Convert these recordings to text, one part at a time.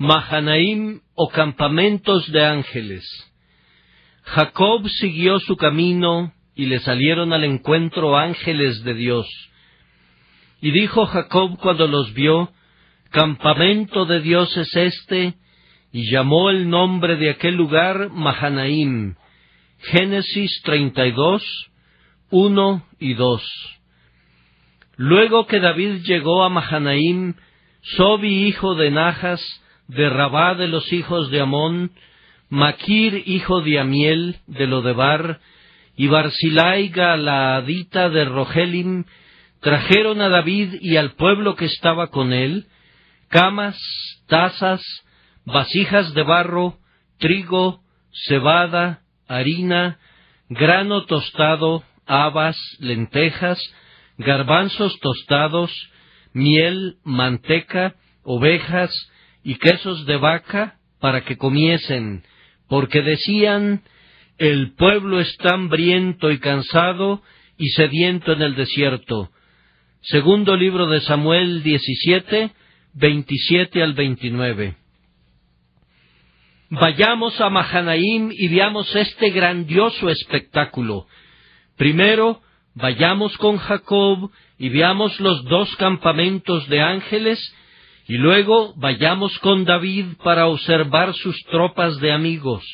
Mahanaim o campamentos de ángeles. Jacob siguió su camino y le salieron al encuentro ángeles de Dios. Y dijo Jacob cuando los vio: campamento de Dios es este, y llamó el nombre de aquel lugar Mahanaim. Génesis 32, 1 y 2. Luego que David llegó a Mahanaim, Sobi hijo de Najas, de Rabá de los hijos de Amón, Maquir hijo de Amiel, de Lodebar, y Barzilai Galaadita de Rogelim, trajeron a David y al pueblo que estaba con él camas, tazas, vasijas de barro, trigo, cebada, harina, grano tostado, habas, lentejas, garbanzos tostados, miel, manteca, ovejas y quesos de vaca, para que comiesen, porque decían: el pueblo está hambriento y cansado y sediento en el desierto. Segundo libro de Samuel 17, 27 al 29. Vayamos a Mahanaim y veamos este grandioso espectáculo. Primero, vayamos con Jacob y veamos los dos campamentos de ángeles, y luego vayamos con David para observar sus tropas de amigos.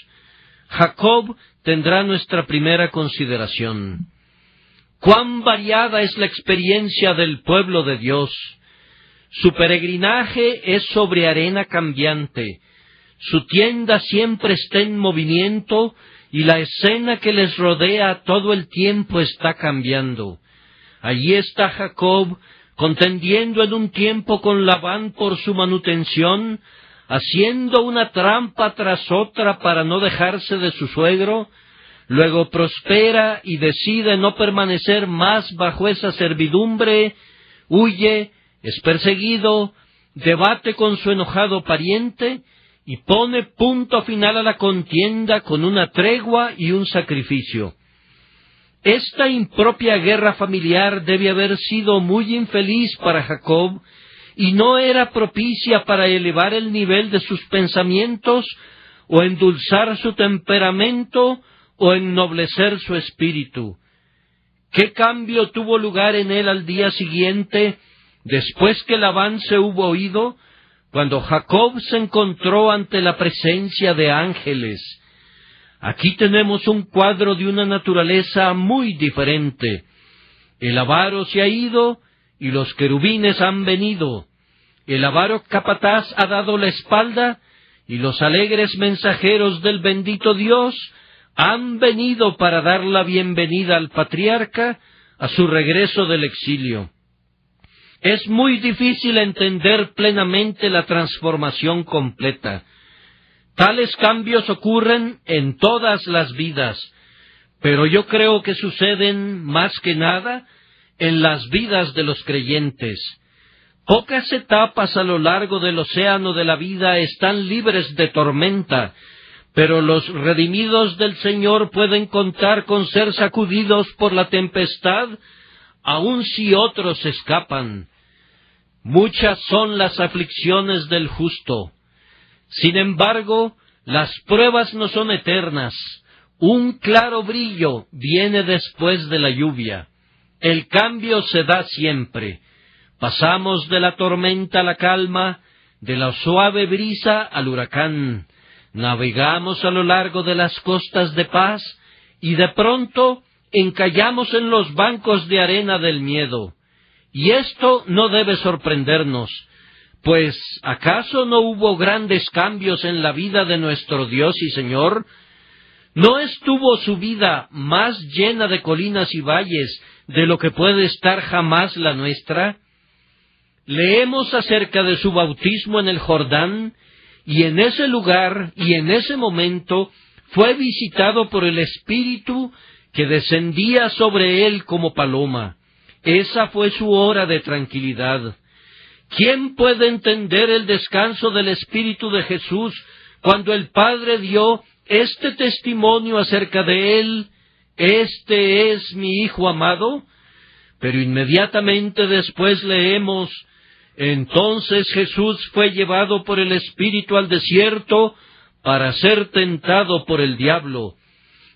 Jacob tendrá nuestra primera consideración. ¡Cuán variada es la experiencia del pueblo de Dios! Su peregrinaje es sobre arena cambiante, su tienda siempre está en movimiento, y la escena que les rodea todo el tiempo está cambiando. Allí está Jacob, contendiendo en un tiempo con Labán por su manutención, haciendo una trampa tras otra para no dejarse de su suegro. Luego prospera y decide no permanecer más bajo esa servidumbre, huye, es perseguido, debate con su enojado pariente y pone punto final a la contienda con una tregua y un sacrificio. Esta impropia guerra familiar debe haber sido muy infeliz para Jacob, y no era propicia para elevar el nivel de sus pensamientos, o endulzar su temperamento, o ennoblecer su espíritu. ¿Qué cambio tuvo lugar en él al día siguiente, después que Labán se hubo ido, cuando Jacob se encontró ante la presencia de ángeles? Aquí tenemos un cuadro de una naturaleza muy diferente. El avaro se ha ido y los querubines han venido. El avaro capataz ha dado la espalda y los alegres mensajeros del bendito Dios han venido para dar la bienvenida al patriarca a su regreso del exilio. Es muy difícil entender plenamente la transformación completa. Tales cambios ocurren en todas las vidas, pero yo creo que suceden más que nada en las vidas de los creyentes. Pocas etapas a lo largo del océano de la vida están libres de tormenta, pero los redimidos del Señor pueden contar con ser sacudidos por la tempestad, aun si otros escapan. Muchas son las aflicciones del justo. Sin embargo, las pruebas no son eternas. Un claro brillo viene después de la lluvia. El cambio se da siempre. Pasamos de la tormenta a la calma, de la suave brisa al huracán. Navegamos a lo largo de las costas de paz, y de pronto encallamos en los bancos de arena del miedo. Y esto no debe sorprendernos, pues ¿acaso no hubo grandes cambios en la vida de nuestro Dios y Señor? ¿No estuvo su vida más llena de colinas y valles de lo que puede estar jamás la nuestra? Leemos acerca de su bautismo en el Jordán, y en ese lugar y en ese momento fue visitado por el Espíritu que descendía sobre él como paloma. Esa fue su hora de tranquilidad. ¿Quién puede entender el descanso del Espíritu de Jesús cuando el Padre dio este testimonio acerca de él? «Este es mi Hijo amado». Pero inmediatamente después leemos: Entonces Jesús fue llevado por el Espíritu al desierto para ser tentado por el diablo.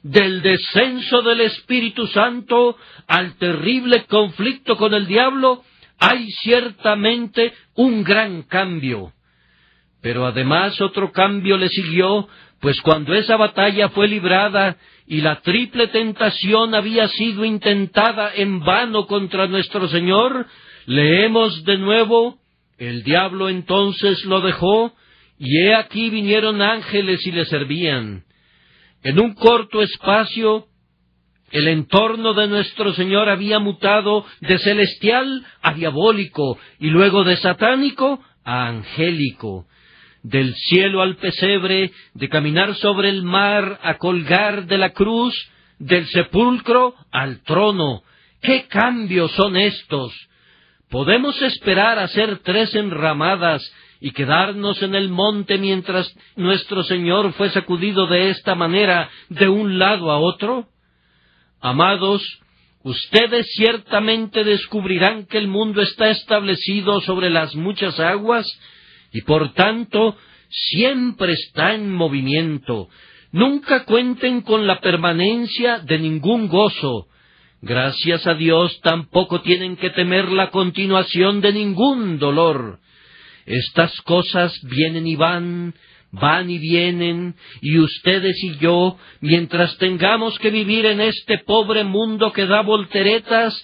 Del descenso del Espíritu Santo al terrible conflicto con el diablo, hay ciertamente un gran cambio. Pero además otro cambio le siguió, pues cuando esa batalla fue librada y la triple tentación había sido intentada en vano contra nuestro Señor, leemos de nuevo: el diablo entonces lo dejó, y he aquí vinieron ángeles y le servían. En un corto espacio, el entorno de nuestro Señor había mutado de celestial a diabólico, y luego de satánico a angélico. Del cielo al pesebre, de caminar sobre el mar a colgar de la cruz, del sepulcro al trono. ¡Qué cambios son estos! ¿Podemos esperar hacer 3 enramadas y quedarnos en el monte mientras nuestro Señor fue sacudido de esta manera de un lado a otro? Amados, ustedes ciertamente descubrirán que el mundo está establecido sobre las muchas aguas, y por tanto siempre está en movimiento. Nunca cuenten con la permanencia de ningún gozo. Gracias a Dios tampoco tienen que temer la continuación de ningún dolor. Estas cosas vienen y van y vienen, y ustedes y yo, mientras tengamos que vivir en este pobre mundo que da volteretas,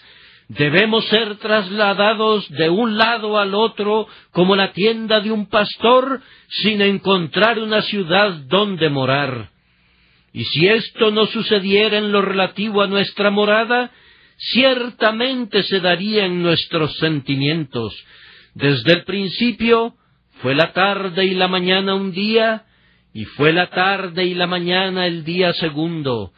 debemos ser trasladados de un lado al otro como la tienda de un pastor, sin encontrar una ciudad donde morar. Y si esto no sucediera en lo relativo a nuestra morada, ciertamente se daría en nuestros sentimientos. Desde el principio fue la tarde y la mañana un día, y fue la tarde y la mañana el día segundo.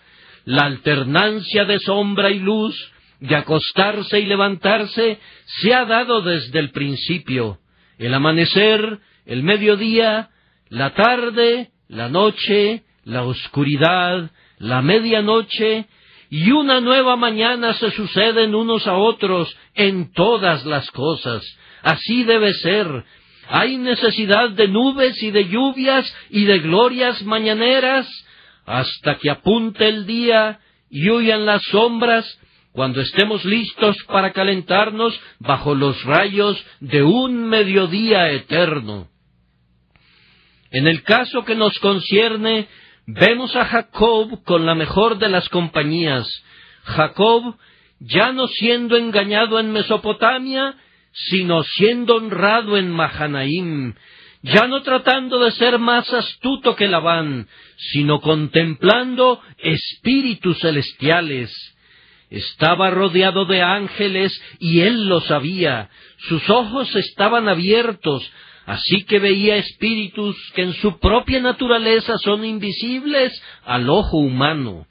La alternancia de sombra y luz, de acostarse y levantarse, se ha dado desde el principio. El amanecer, el mediodía, la tarde, la noche, la oscuridad, la medianoche, y una nueva mañana se suceden unos a otros en todas las cosas. Así debe ser. Hay necesidad de nubes y de lluvias y de glorias mañaneras, hasta que apunte el día y huyan las sombras, cuando estemos listos para calentarnos bajo los rayos de un mediodía eterno. En el caso que nos concierne, vemos a Jacob con la mejor de las compañías. Jacob, ya no siendo engañado en Mesopotamia, sino siendo honrado en Mahanaim, ya no tratando de ser más astuto que Labán, sino contemplando espíritus celestiales. Estaba rodeado de ángeles y él lo sabía. Sus ojos estaban abiertos, así que veía espíritus que en su propia naturaleza son invisibles al ojo humano.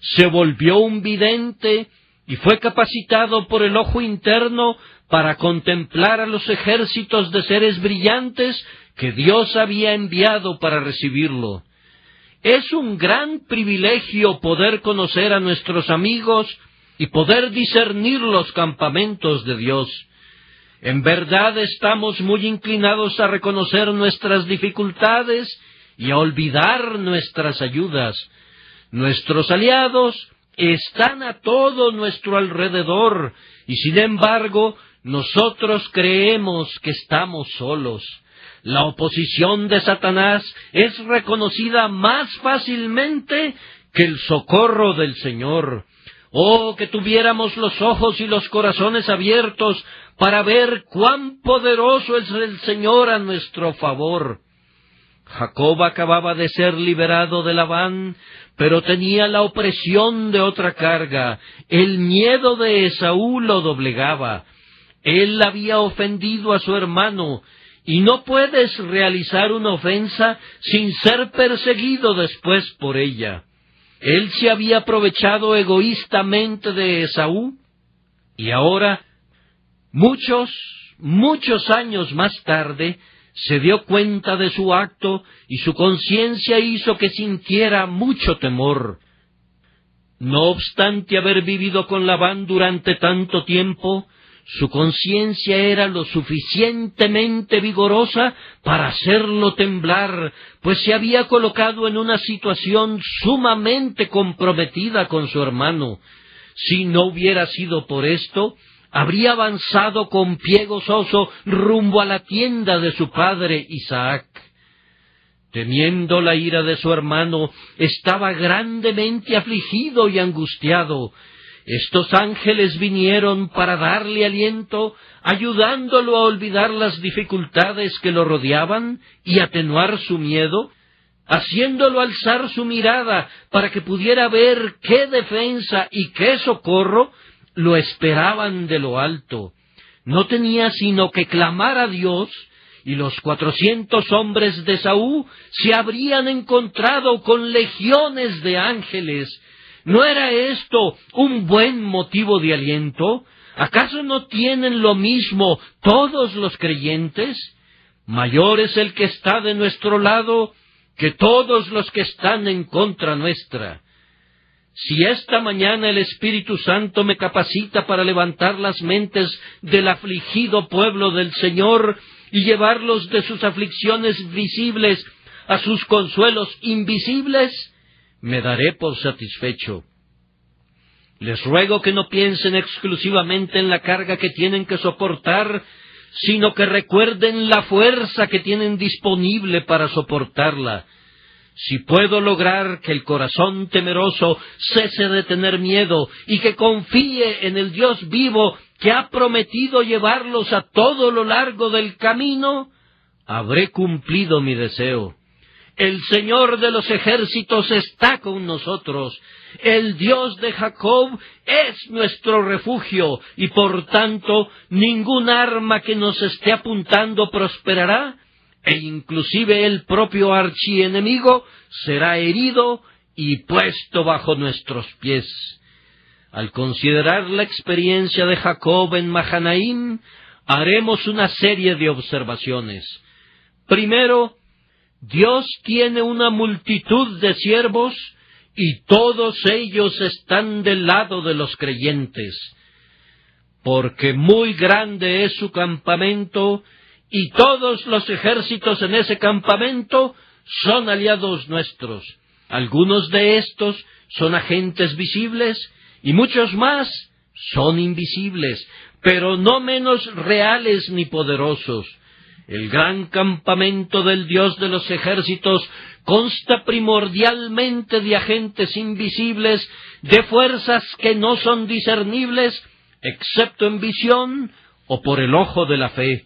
Se volvió un vidente y fue capacitado por el ojo interno para contemplar a los ejércitos de seres brillantes que Dios había enviado para recibirlo. Es un gran privilegio poder conocer a nuestros amigos y poder discernir los campamentos de Dios. En verdad estamos muy inclinados a reconocer nuestras dificultades y a olvidar nuestras ayudas. Nuestros aliados están a todo nuestro alrededor, y sin embargo, nosotros creemos que estamos solos. La oposición de Satanás es reconocida más fácilmente que el socorro del Señor. Oh, que tuviéramos los ojos y los corazones abiertos para ver cuán poderoso es el Señor a nuestro favor. Jacob acababa de ser liberado de Labán, pero tenía la opresión de otra carga. El miedo de Esaú lo doblegaba. Él había ofendido a su hermano, y no puedes realizar una ofensa sin ser perseguido después por ella. Él se había aprovechado egoístamente de Esaú, y ahora, muchos años más tarde, se dio cuenta de su acto, y su conciencia hizo que sintiera mucho temor. No obstante haber vivido con Labán durante tanto tiempo, Su conciencia era lo suficientemente vigorosa para hacerlo temblar, pues se había colocado en una situación sumamente comprometida con su hermano. Si no hubiera sido por esto, habría avanzado con pie gozoso rumbo a la tienda de su padre Isaac. Temiendo la ira de su hermano, estaba grandemente afligido y angustiado. Estos ángeles vinieron para darle aliento, ayudándolo a olvidar las dificultades que lo rodeaban y atenuar su miedo, haciéndolo alzar su mirada para que pudiera ver qué defensa y qué socorro lo esperaban de lo alto. No tenía sino que clamar a Dios, y los 400 hombres de Esaú se habrían encontrado con legiones de ángeles. ¿No era esto un buen motivo de aliento? ¿Acaso no tienen lo mismo todos los creyentes? Mayor es el que está de nuestro lado que todos los que están en contra nuestra. Si esta mañana el Espíritu Santo me capacita para levantar las mentes del afligido pueblo del Señor y llevarlos de sus aflicciones visibles a sus consuelos invisibles, me daré por satisfecho. Les ruego que no piensen exclusivamente en la carga que tienen que soportar, sino que recuerden la fuerza que tienen disponible para soportarla. Si puedo lograr que el corazón temeroso cese de tener miedo y que confíe en el Dios vivo que ha prometido llevarlos a todo lo largo del camino, habré cumplido mi deseo. El Señor de los ejércitos está con nosotros. El Dios de Jacob es nuestro refugio, y por tanto ningún arma que nos esté apuntando prosperará, e inclusive el propio archienemigo será herido y puesto bajo nuestros pies. Al considerar la experiencia de Jacob en Mahanaim, haremos una serie de observaciones. Primero, Dios tiene una multitud de siervos y todos ellos están del lado de los creyentes, porque muy grande es su campamento y todos los ejércitos en ese campamento son aliados nuestros. Algunos de estos son agentes visibles y muchos más son invisibles, pero no menos reales ni poderosos. El gran campamento del Dios de los ejércitos consta primordialmente de agentes invisibles, de fuerzas que no son discernibles, excepto en visión o por el ojo de la fe.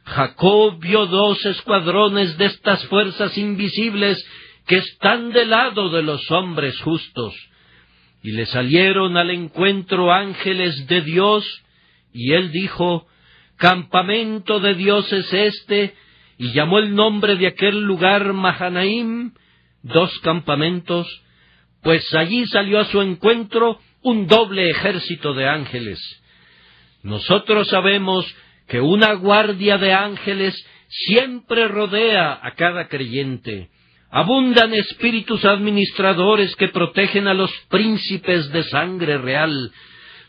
Jacob vio 2 escuadrones de estas fuerzas invisibles que están del lado de los hombres justos, y le salieron al encuentro ángeles de Dios, y él dijo: «Campamento de Dios es este», y llamó el nombre de aquel lugar Mahanaim, 2 campamentos, pues allí salió a su encuentro un doble ejército de ángeles. Nosotros sabemos que una guardia de ángeles siempre rodea a cada creyente. Abundan espíritus administradores que protegen a los príncipes de sangre real.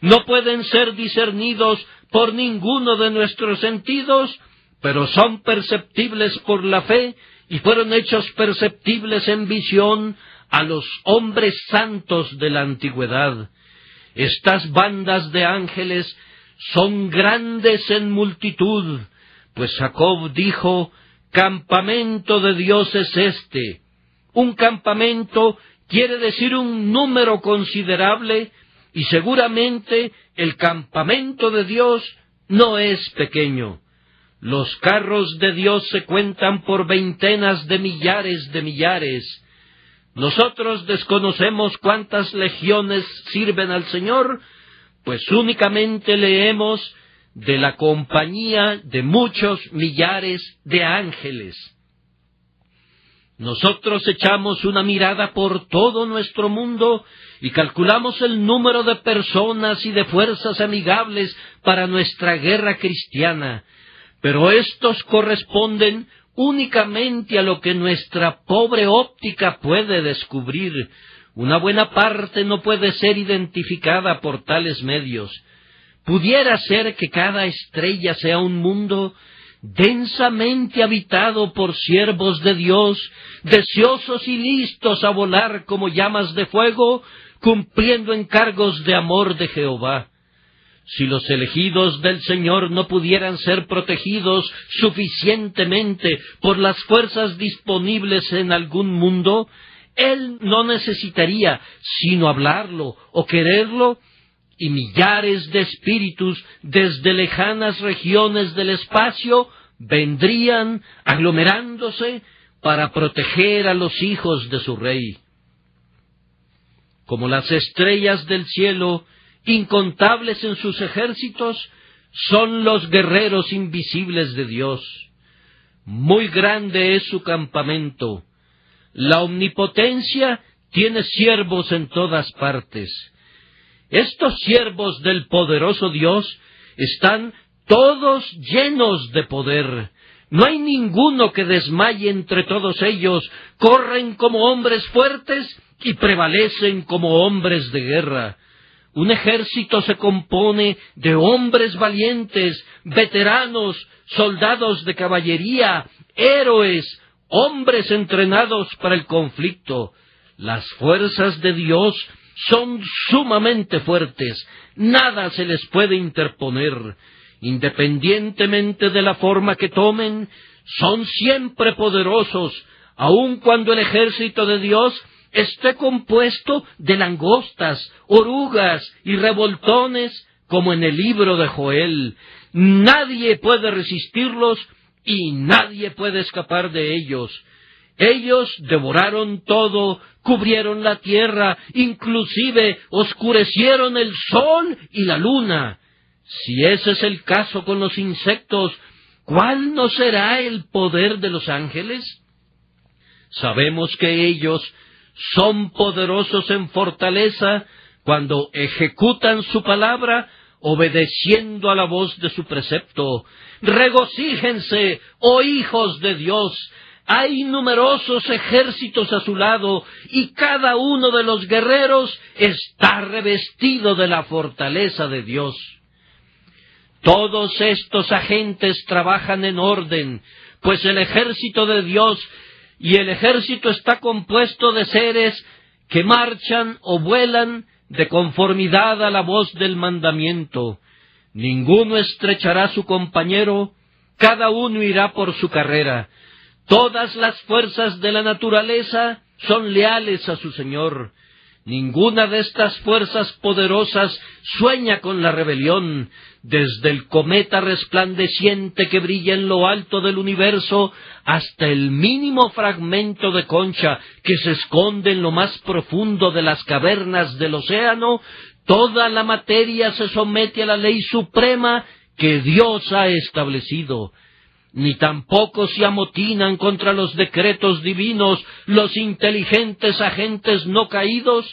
No pueden ser discernidos por ninguno de nuestros sentidos, pero son perceptibles por la fe y fueron hechos perceptibles en visión a los hombres santos de la antigüedad. Estas bandas de ángeles son grandes en multitud, pues Jacob dijo: «Campamento de Dios es este». Un campamento quiere decir un número considerable, y seguramente el campamento de Dios no es pequeño. Los carros de Dios se cuentan por veintenas de millares. Nosotros desconocemos cuántas legiones sirven al Señor, pues únicamente leemos de la compañía de muchos millares de ángeles. Nosotros echamos una mirada por todo nuestro mundo y calculamos el número de personas y de fuerzas amigables para nuestra guerra cristiana, pero estos corresponden únicamente a lo que nuestra pobre óptica puede descubrir. Una buena parte no puede ser identificada por tales medios, pudiera ser que cada estrella sea un mundo densamente habitado por siervos de Dios, deseosos y listos a volar como llamas de fuego, cumpliendo encargos de amor de Jehová. Si los elegidos del Señor no pudieran ser protegidos suficientemente por las fuerzas disponibles en algún mundo, Él no necesitaría sino hablarlo o quererlo, y millares de espíritus desde lejanas regiones del espacio vendrían aglomerándose para proteger a los hijos de su Rey. Como las estrellas del cielo, incontables en sus ejércitos, son los guerreros invisibles de Dios. Muy grande es su campamento. La omnipotencia tiene siervos en todas partes. Estos siervos del poderoso Dios están todos llenos de poder. No hay ninguno que desmaye entre todos ellos. Corren como hombres fuertes y prevalecen como hombres de guerra. Un ejército se compone de hombres valientes, veteranos, soldados de caballería, héroes, hombres entrenados para el conflicto. Las fuerzas de Dios son sumamente fuertes, nada se les puede interponer. Independientemente de la forma que tomen, son siempre poderosos, aun cuando el ejército de Dios esté compuesto de langostas, orugas y revoltones, como en el libro de Joel. Nadie puede resistirlos y nadie puede escapar de ellos. Ellos devoraron todo, cubrieron la tierra, inclusive oscurecieron el sol y la luna. Si ese es el caso con los insectos, ¿cuál no será el poder de los ángeles? Sabemos que ellos son poderosos en fortaleza cuando ejecutan su palabra, obedeciendo a la voz de su precepto. Regocíjense, oh hijos de Dios. Hay numerosos ejércitos a su lado, y cada uno de los guerreros está revestido de la fortaleza de Dios. Todos estos agentes trabajan en orden, pues el ejército de Dios y el ejército está compuesto de seres que marchan o vuelan de conformidad a la voz del mandamiento. Ninguno estrechará a su compañero, cada uno irá por su carrera. Todas las fuerzas de la naturaleza son leales a su Señor. Ninguna de estas fuerzas poderosas sueña con la rebelión. Desde el cometa resplandeciente que brilla en lo alto del universo hasta el mínimo fragmento de concha que se esconde en lo más profundo de las cavernas del océano, toda la materia se somete a la ley suprema que Dios ha establecido. Ni tampoco se amotinan contra los decretos divinos los inteligentes agentes no caídos,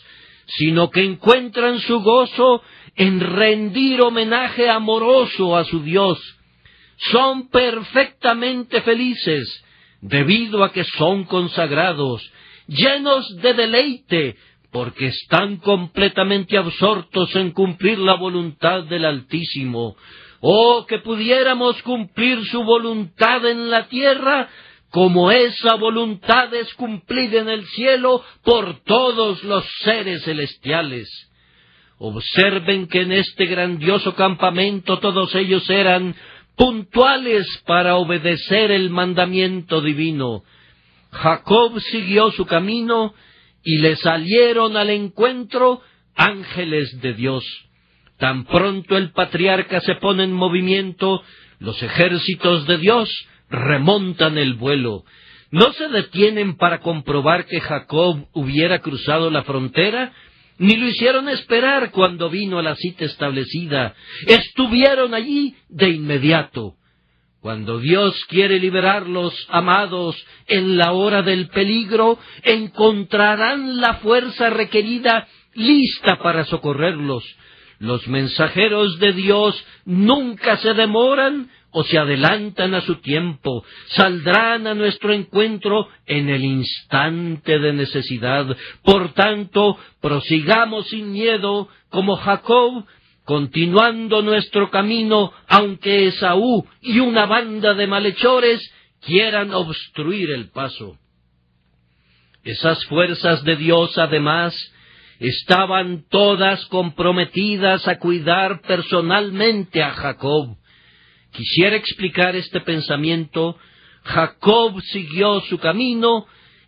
sino que encuentran su gozo en rendir homenaje amoroso a su Dios. Son perfectamente felices, debido a que son consagrados, llenos de deleite, porque están completamente absortos en cumplir la voluntad del Altísimo. ¡Oh, que pudiéramos cumplir su voluntad en la tierra, como esa voluntad es cumplida en el cielo por todos los seres celestiales! Observen que en este grandioso campamento todos ellos eran puntuales para obedecer el mandamiento divino. Jacob siguió su camino y le salieron al encuentro ángeles de Dios. Tan pronto el patriarca se pone en movimiento, los ejércitos de Dios remontan el vuelo. No se detienen para comprobar que Jacob hubiera cruzado la frontera, ni lo hicieron esperar cuando vino a la cita establecida. Estuvieron allí de inmediato. Cuando Dios quiere liberarlos, amados, en la hora del peligro, encontrarán la fuerza requerida lista para socorrerlos. Los mensajeros de Dios nunca se demoran o se adelantan a su tiempo. Saldrán a nuestro encuentro en el instante de necesidad. Por tanto, prosigamos sin miedo, como Jacob, continuando nuestro camino, aunque Esaú y una banda de malhechores quieran obstruir el paso. Esas fuerzas de Dios, además, estaban todas comprometidas a cuidar personalmente a Jacob. Quisiera explicar este pensamiento. Jacob siguió su camino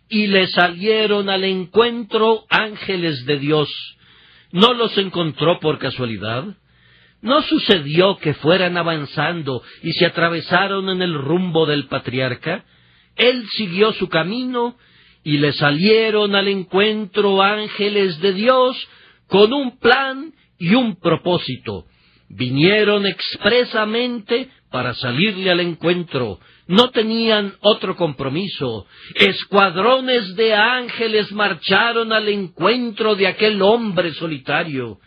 y le salieron al encuentro ángeles de Dios. ¿No los encontró por casualidad? ¿No sucedió que fueran avanzando y se atravesaron en el rumbo del patriarca? Él siguió su camino y le salieron al encuentro ángeles de Dios con un plan y un propósito. Vinieron expresamente para salirle al encuentro. No tenían otro compromiso. Escuadrones de ángeles marcharon al encuentro de aquel hombre solitario.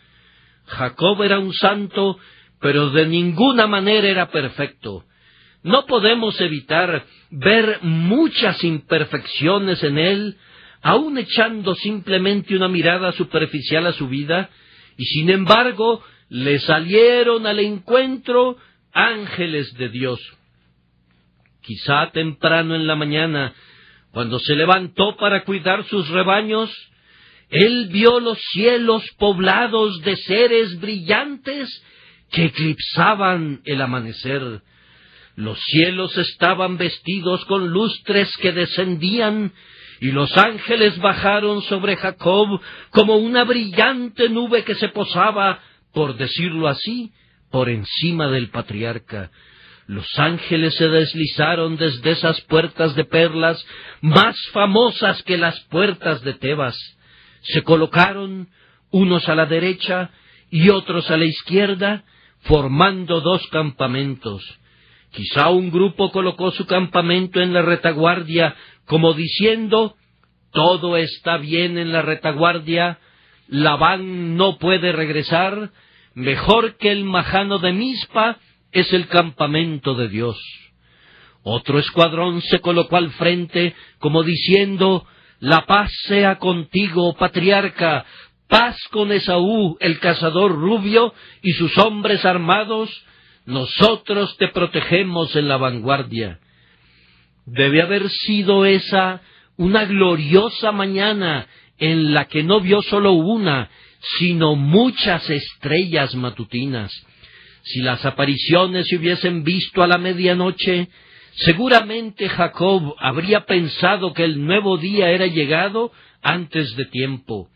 Jacob era un santo, pero de ninguna manera era perfecto. No podemos evitar ver muchas imperfecciones en él, aun echando simplemente una mirada superficial a su vida, y sin embargo le salieron al encuentro ángeles de Dios. Quizá temprano en la mañana, cuando se levantó para cuidar sus rebaños, él vio los cielos poblados de seres brillantes que eclipsaban el amanecer. Los cielos estaban vestidos con lustres que descendían, y los ángeles bajaron sobre Jacob como una brillante nube que se posaba, por decirlo así, por encima del patriarca. Los ángeles se deslizaron desde esas puertas de perlas, más famosas que las puertas de Tebas. Se colocaron unos a la derecha y otros a la izquierda, formando dos campamentos. Quizá un grupo colocó su campamento en la retaguardia, como diciendo: todo está bien en la retaguardia, Labán no puede regresar, mejor que el majano de Mizpa es el campamento de Dios. Otro escuadrón se colocó al frente, como diciendo: la paz sea contigo, patriarca, paz con Esaú, el cazador rubio, y sus hombres armados, nosotros te protegemos en la vanguardia. Debe haber sido esa una gloriosa mañana en la que no vio solo una, sino muchas estrellas matutinas. Si las apariciones se hubiesen visto a la medianoche, seguramente Jacob habría pensado que el nuevo día era llegado antes de tiempo.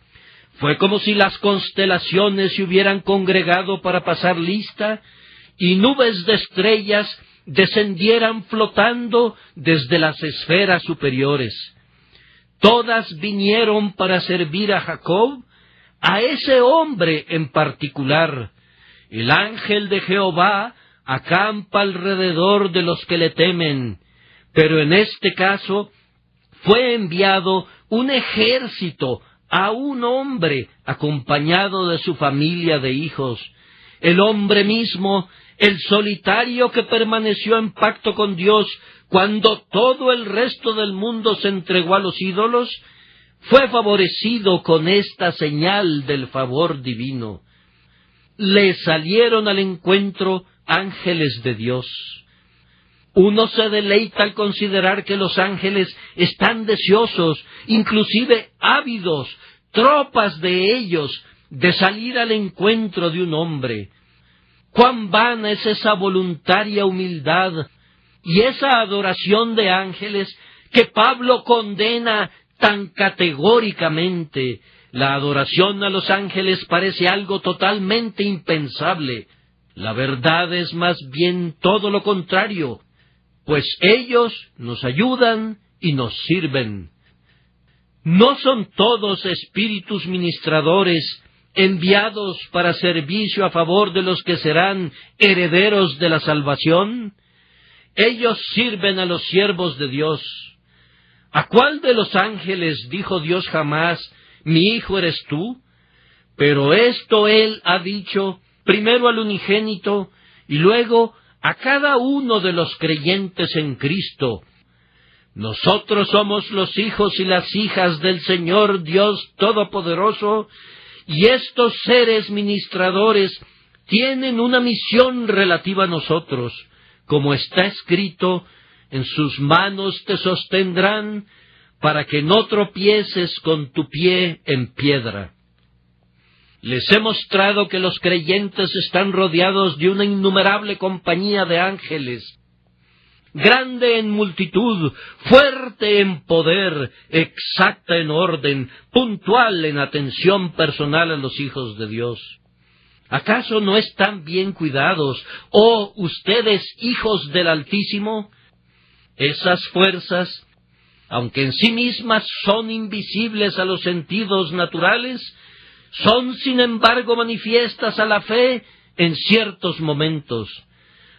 Fue como si las constelaciones se hubieran congregado para pasar lista, y nubes de estrellas descendieran flotando desde las esferas superiores. Todas vinieron para servir a Jacob, a ese hombre en particular. El ángel de Jehová acampa alrededor de los que le temen, pero en este caso fue enviado un ejército a un hombre acompañado de su familia de hijos. El hombre mismo, el solitario que permaneció en pacto con Dios cuando todo el resto del mundo se entregó a los ídolos, fue favorecido con esta señal del favor divino. Le salieron al encuentro ángeles de Dios. Uno se deleita al considerar que los ángeles están deseosos, inclusive ávidos, tropas de ellos, de salir al encuentro de un hombre. Cuán vana es esa voluntaria humildad y esa adoración de ángeles que Pablo condena tan categóricamente. La adoración a los ángeles parece algo totalmente impensable. La verdad es más bien todo lo contrario, pues ellos nos ayudan y nos sirven. ¿No son todos espíritus ministradores enviados para servicio a favor de los que serán herederos de la salvación? Ellos sirven a los siervos de Dios. ¿A cuál de los ángeles dijo Dios jamás: mi hijo eres tú? Pero esto él ha dicho primero al unigénito y luego a cada uno de los creyentes en Cristo. Nosotros somos los hijos y las hijas del Señor Dios Todopoderoso, y estos seres ministradores tienen una misión relativa a nosotros, como está escrito: en sus manos te sostendrán, para que no tropieces con tu pie en piedra. Les he mostrado que los creyentes están rodeados de una innumerable compañía de ángeles, grande en multitud, fuerte en poder, exacta en orden, puntual en atención personal a los hijos de Dios. ¿Acaso no están bien cuidados, oh ustedes, hijos del Altísimo? Esas fuerzas, aunque en sí mismas son invisibles a los sentidos naturales, son sin embargo manifiestas a la fe en ciertos momentos.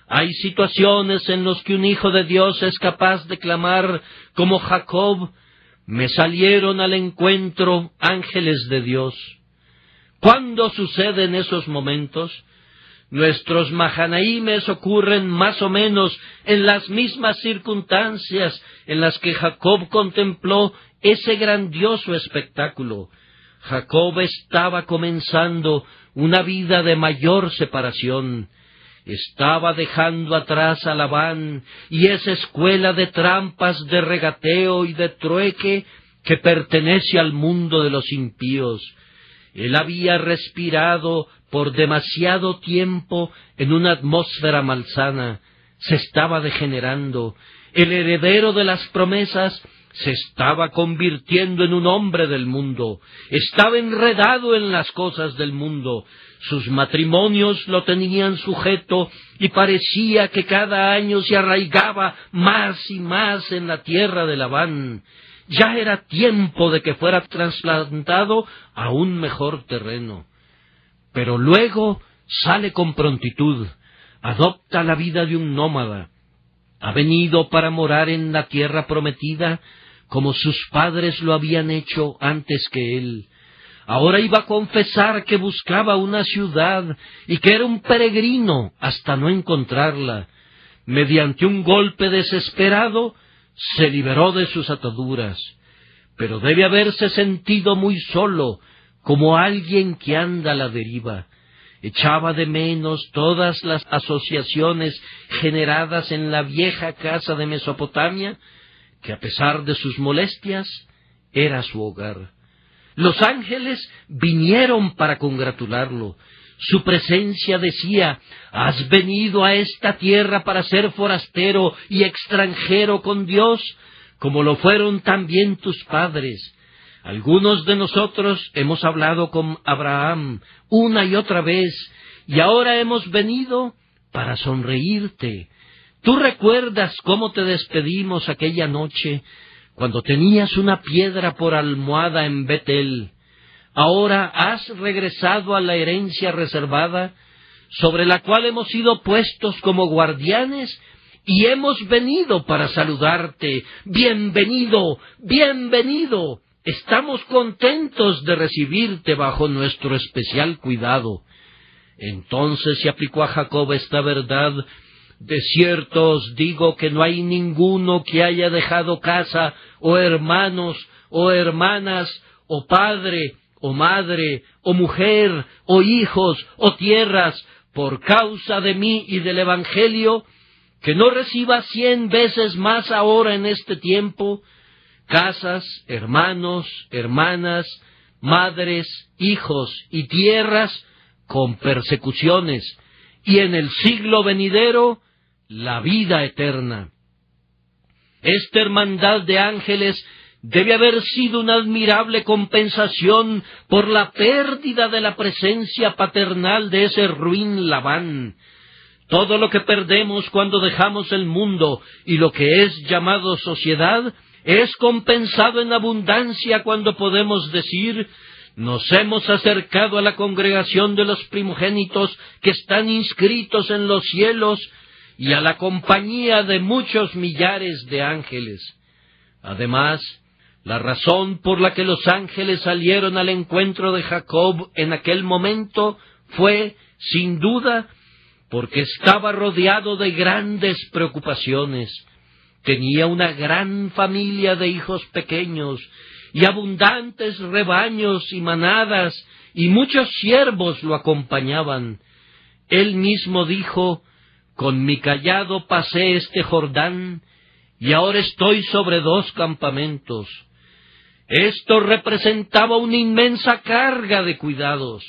Hay situaciones en las que un hijo de Dios es capaz de clamar como Jacob: me salieron al encuentro ángeles de Dios. ¿Cuándo suceden esos momentos? Nuestros Mahanaimes ocurren más o menos en las mismas circunstancias en las que Jacob contempló ese grandioso espectáculo. Jacob estaba comenzando una vida de mayor separación. Estaba dejando atrás a Labán y esa escuela de trampas, de regateo y de trueque que pertenece al mundo de los impíos. Él había respirado por demasiado tiempo en una atmósfera malsana. Se estaba degenerando. El heredero de las promesas se estaba convirtiendo en un hombre del mundo. Estaba enredado en las cosas del mundo. Sus matrimonios lo tenían sujeto y parecía que cada año se arraigaba más y más en la tierra de Labán. Ya era tiempo de que fuera trasplantado a un mejor terreno. Pero luego sale con prontitud, adopta la vida de un nómada. Ha venido para morar en la tierra prometida, como sus padres lo habían hecho antes que él. Ahora iba a confesar que buscaba una ciudad y que era un peregrino hasta no encontrarla. Mediante un golpe desesperado, se liberó de sus ataduras, pero debe haberse sentido muy solo, como alguien que anda a la deriva. Echaba de menos todas las asociaciones generadas en la vieja casa de Mesopotamia, que a pesar de sus molestias, era su hogar. Los ángeles vinieron para congratularlo. Su presencia decía: ¿has venido a esta tierra para ser forastero y extranjero con Dios, como lo fueron también tus padres? Algunos de nosotros hemos hablado con Abraham una y otra vez, y ahora hemos venido para sonreírte. ¿Tú recuerdas cómo te despedimos aquella noche, cuando tenías una piedra por almohada en Betel? Ahora has regresado a la herencia reservada, sobre la cual hemos sido puestos como guardianes, y hemos venido para saludarte. ¡Bienvenido! ¡Bienvenido! Estamos contentos de recibirte bajo nuestro especial cuidado. Entonces se aplicó a Jacob esta verdad: de cierto os digo que no hay ninguno que haya dejado casa, o hermanos, o hermanas, o padre, o madre, o mujer, o hijos, o tierras, por causa de mí y del Evangelio, que no reciba 100 veces más ahora en este tiempo, casas, hermanos, hermanas, madres, hijos y tierras, con persecuciones, y en el siglo venidero, la vida eterna. Esta hermandad de ángeles debe haber sido una admirable compensación por la pérdida de la presencia paternal de ese ruin Labán. Todo lo que perdemos cuando dejamos el mundo y lo que es llamado sociedad es compensado en abundancia cuando podemos decir: nos hemos acercado a la congregación de los primogénitos que están inscritos en los cielos y a la compañía de muchos millares de ángeles. Además, la razón por la que los ángeles salieron al encuentro de Jacob en aquel momento fue, sin duda, porque estaba rodeado de grandes preocupaciones. Tenía una gran familia de hijos pequeños, y abundantes rebaños y manadas, y muchos siervos lo acompañaban. Él mismo dijo: con mi cayado pasé este Jordán, y ahora estoy sobre 2 campamentos. Esto representaba una inmensa carga de cuidados.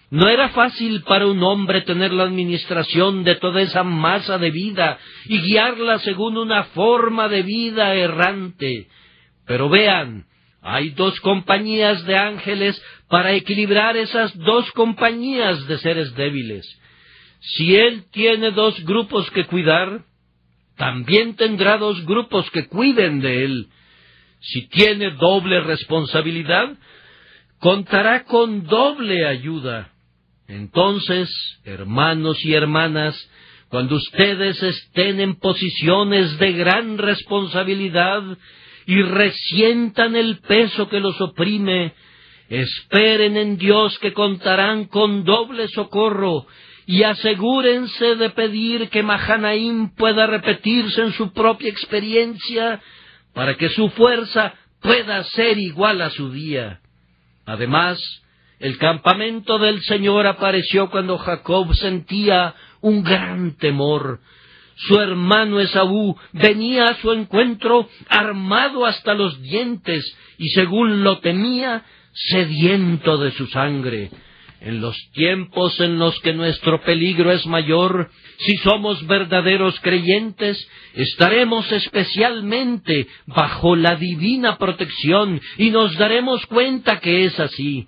No era fácil para un hombre tener la administración de toda esa masa de vida y guiarla según una forma de vida errante. Pero vean, hay 2 compañías de ángeles para equilibrar esas 2 compañías de seres débiles. Si Él tiene 2 grupos que cuidar, también tendrá 2 grupos que cuiden de Él. Si tiene doble responsabilidad, contará con doble ayuda. Entonces, hermanos y hermanas, cuando ustedes estén en posiciones de gran responsabilidad y resientan el peso que los oprime, esperen en Dios que contarán con doble socorro y asegúrense de pedir que Mahanaim pueda repetirse en su propia experiencia para que su fuerza pueda ser igual a su día. Además, el campamento del Señor apareció cuando Jacob sentía un gran temor. Su hermano Esaú venía a su encuentro armado hasta los dientes y, según lo temía, sediento de su sangre. En los tiempos en los que nuestro peligro es mayor, si somos verdaderos creyentes, estaremos especialmente bajo la divina protección y nos daremos cuenta que es así.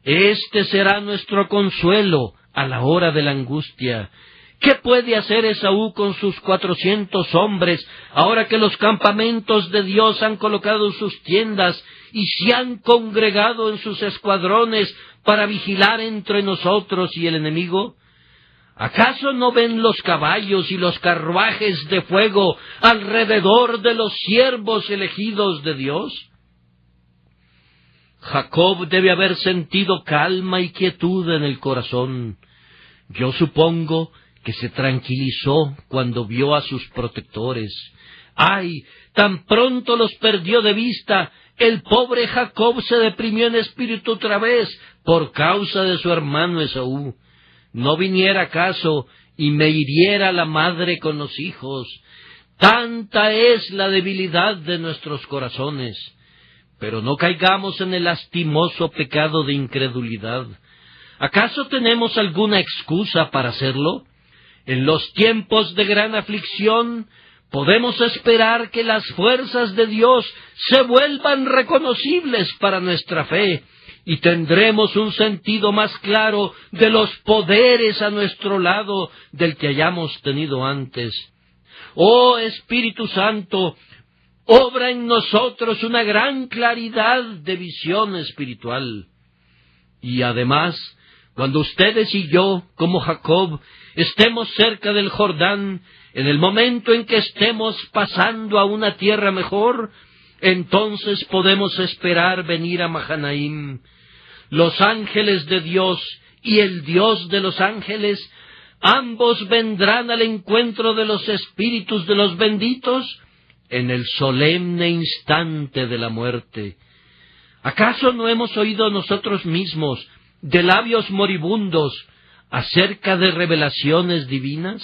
Este será nuestro consuelo a la hora de la angustia. ¿Qué puede hacer Esaú con sus 400 hombres, ahora que los campamentos de Dios han colocado sus tiendas y se han congregado en sus escuadrones para vigilar entre nosotros y el enemigo? ¿Acaso no ven los caballos y los carruajes de fuego alrededor de los siervos elegidos de Dios? Jacob debe haber sentido calma y quietud en el corazón. Yo supongo que se tranquilizó cuando vio a sus protectores. ¡Ay! Tan pronto los perdió de vista, el pobre Jacob se deprimió en espíritu otra vez por causa de su hermano Esaú. No viniera acaso y me hiriera la madre con los hijos. Tanta es la debilidad de nuestros corazones. Pero no caigamos en el lastimoso pecado de incredulidad. ¿Acaso tenemos alguna excusa para hacerlo? En los tiempos de gran aflicción, podemos esperar que las fuerzas de Dios se vuelvan reconocibles para nuestra fe, y tendremos un sentido más claro de los poderes a nuestro lado del que hayamos tenido antes. Oh Espíritu Santo, obra en nosotros una gran claridad de visión espiritual. Y además, cuando ustedes y yo, como Jacob, estemos cerca del Jordán, en el momento en que estemos pasando a una tierra mejor, entonces podemos esperar venir a Mahanaim. Los ángeles de Dios y el Dios de los ángeles, ambos vendrán al encuentro de los espíritus de los benditos en el solemne instante de la muerte. ¿Acaso no hemos oído nosotros mismos, de labios moribundos, acerca de revelaciones divinas?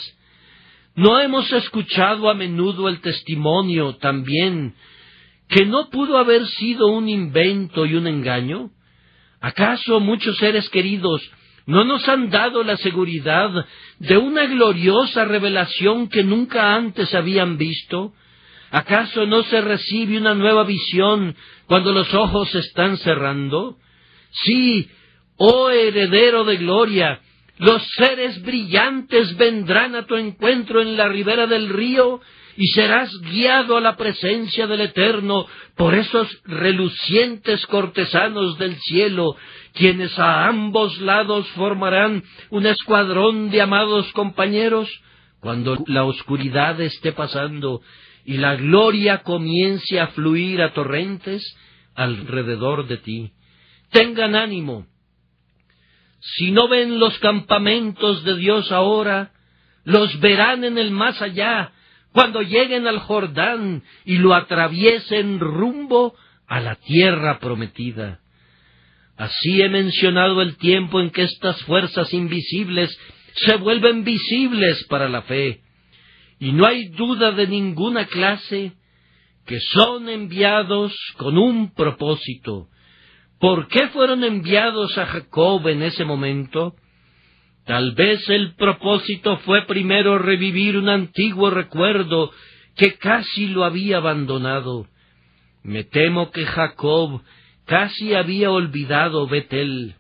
¿No hemos escuchado a menudo el testimonio también que no pudo haber sido un invento y un engaño? ¿Acaso muchos seres queridos no nos han dado la seguridad de una gloriosa revelación que nunca antes habían visto? ¿Acaso no se recibe una nueva visión cuando los ojos se están cerrando? Sí, oh heredero de gloria, los seres brillantes vendrán a tu encuentro en la ribera del río y serás guiado a la presencia del Eterno por esos relucientes cortesanos del cielo, quienes a ambos lados formarán un escuadrón de amados compañeros. Cuando la oscuridad esté pasando y la gloria comience a fluir a torrentes alrededor de ti, tengan ánimo. Si no ven los campamentos de Dios ahora, los verán en el más allá, cuando lleguen al Jordán y lo atraviesen rumbo a la tierra prometida. Así he mencionado el tiempo en que estas fuerzas invisibles se vuelven visibles para la fe, y no hay duda de ninguna clase que son enviados con un propósito. ¿Por qué fueron enviados a Jacob en ese momento? Tal vez el propósito fue primero revivir un antiguo recuerdo que casi lo había abandonado. Me temo que Jacob casi había olvidado Betel.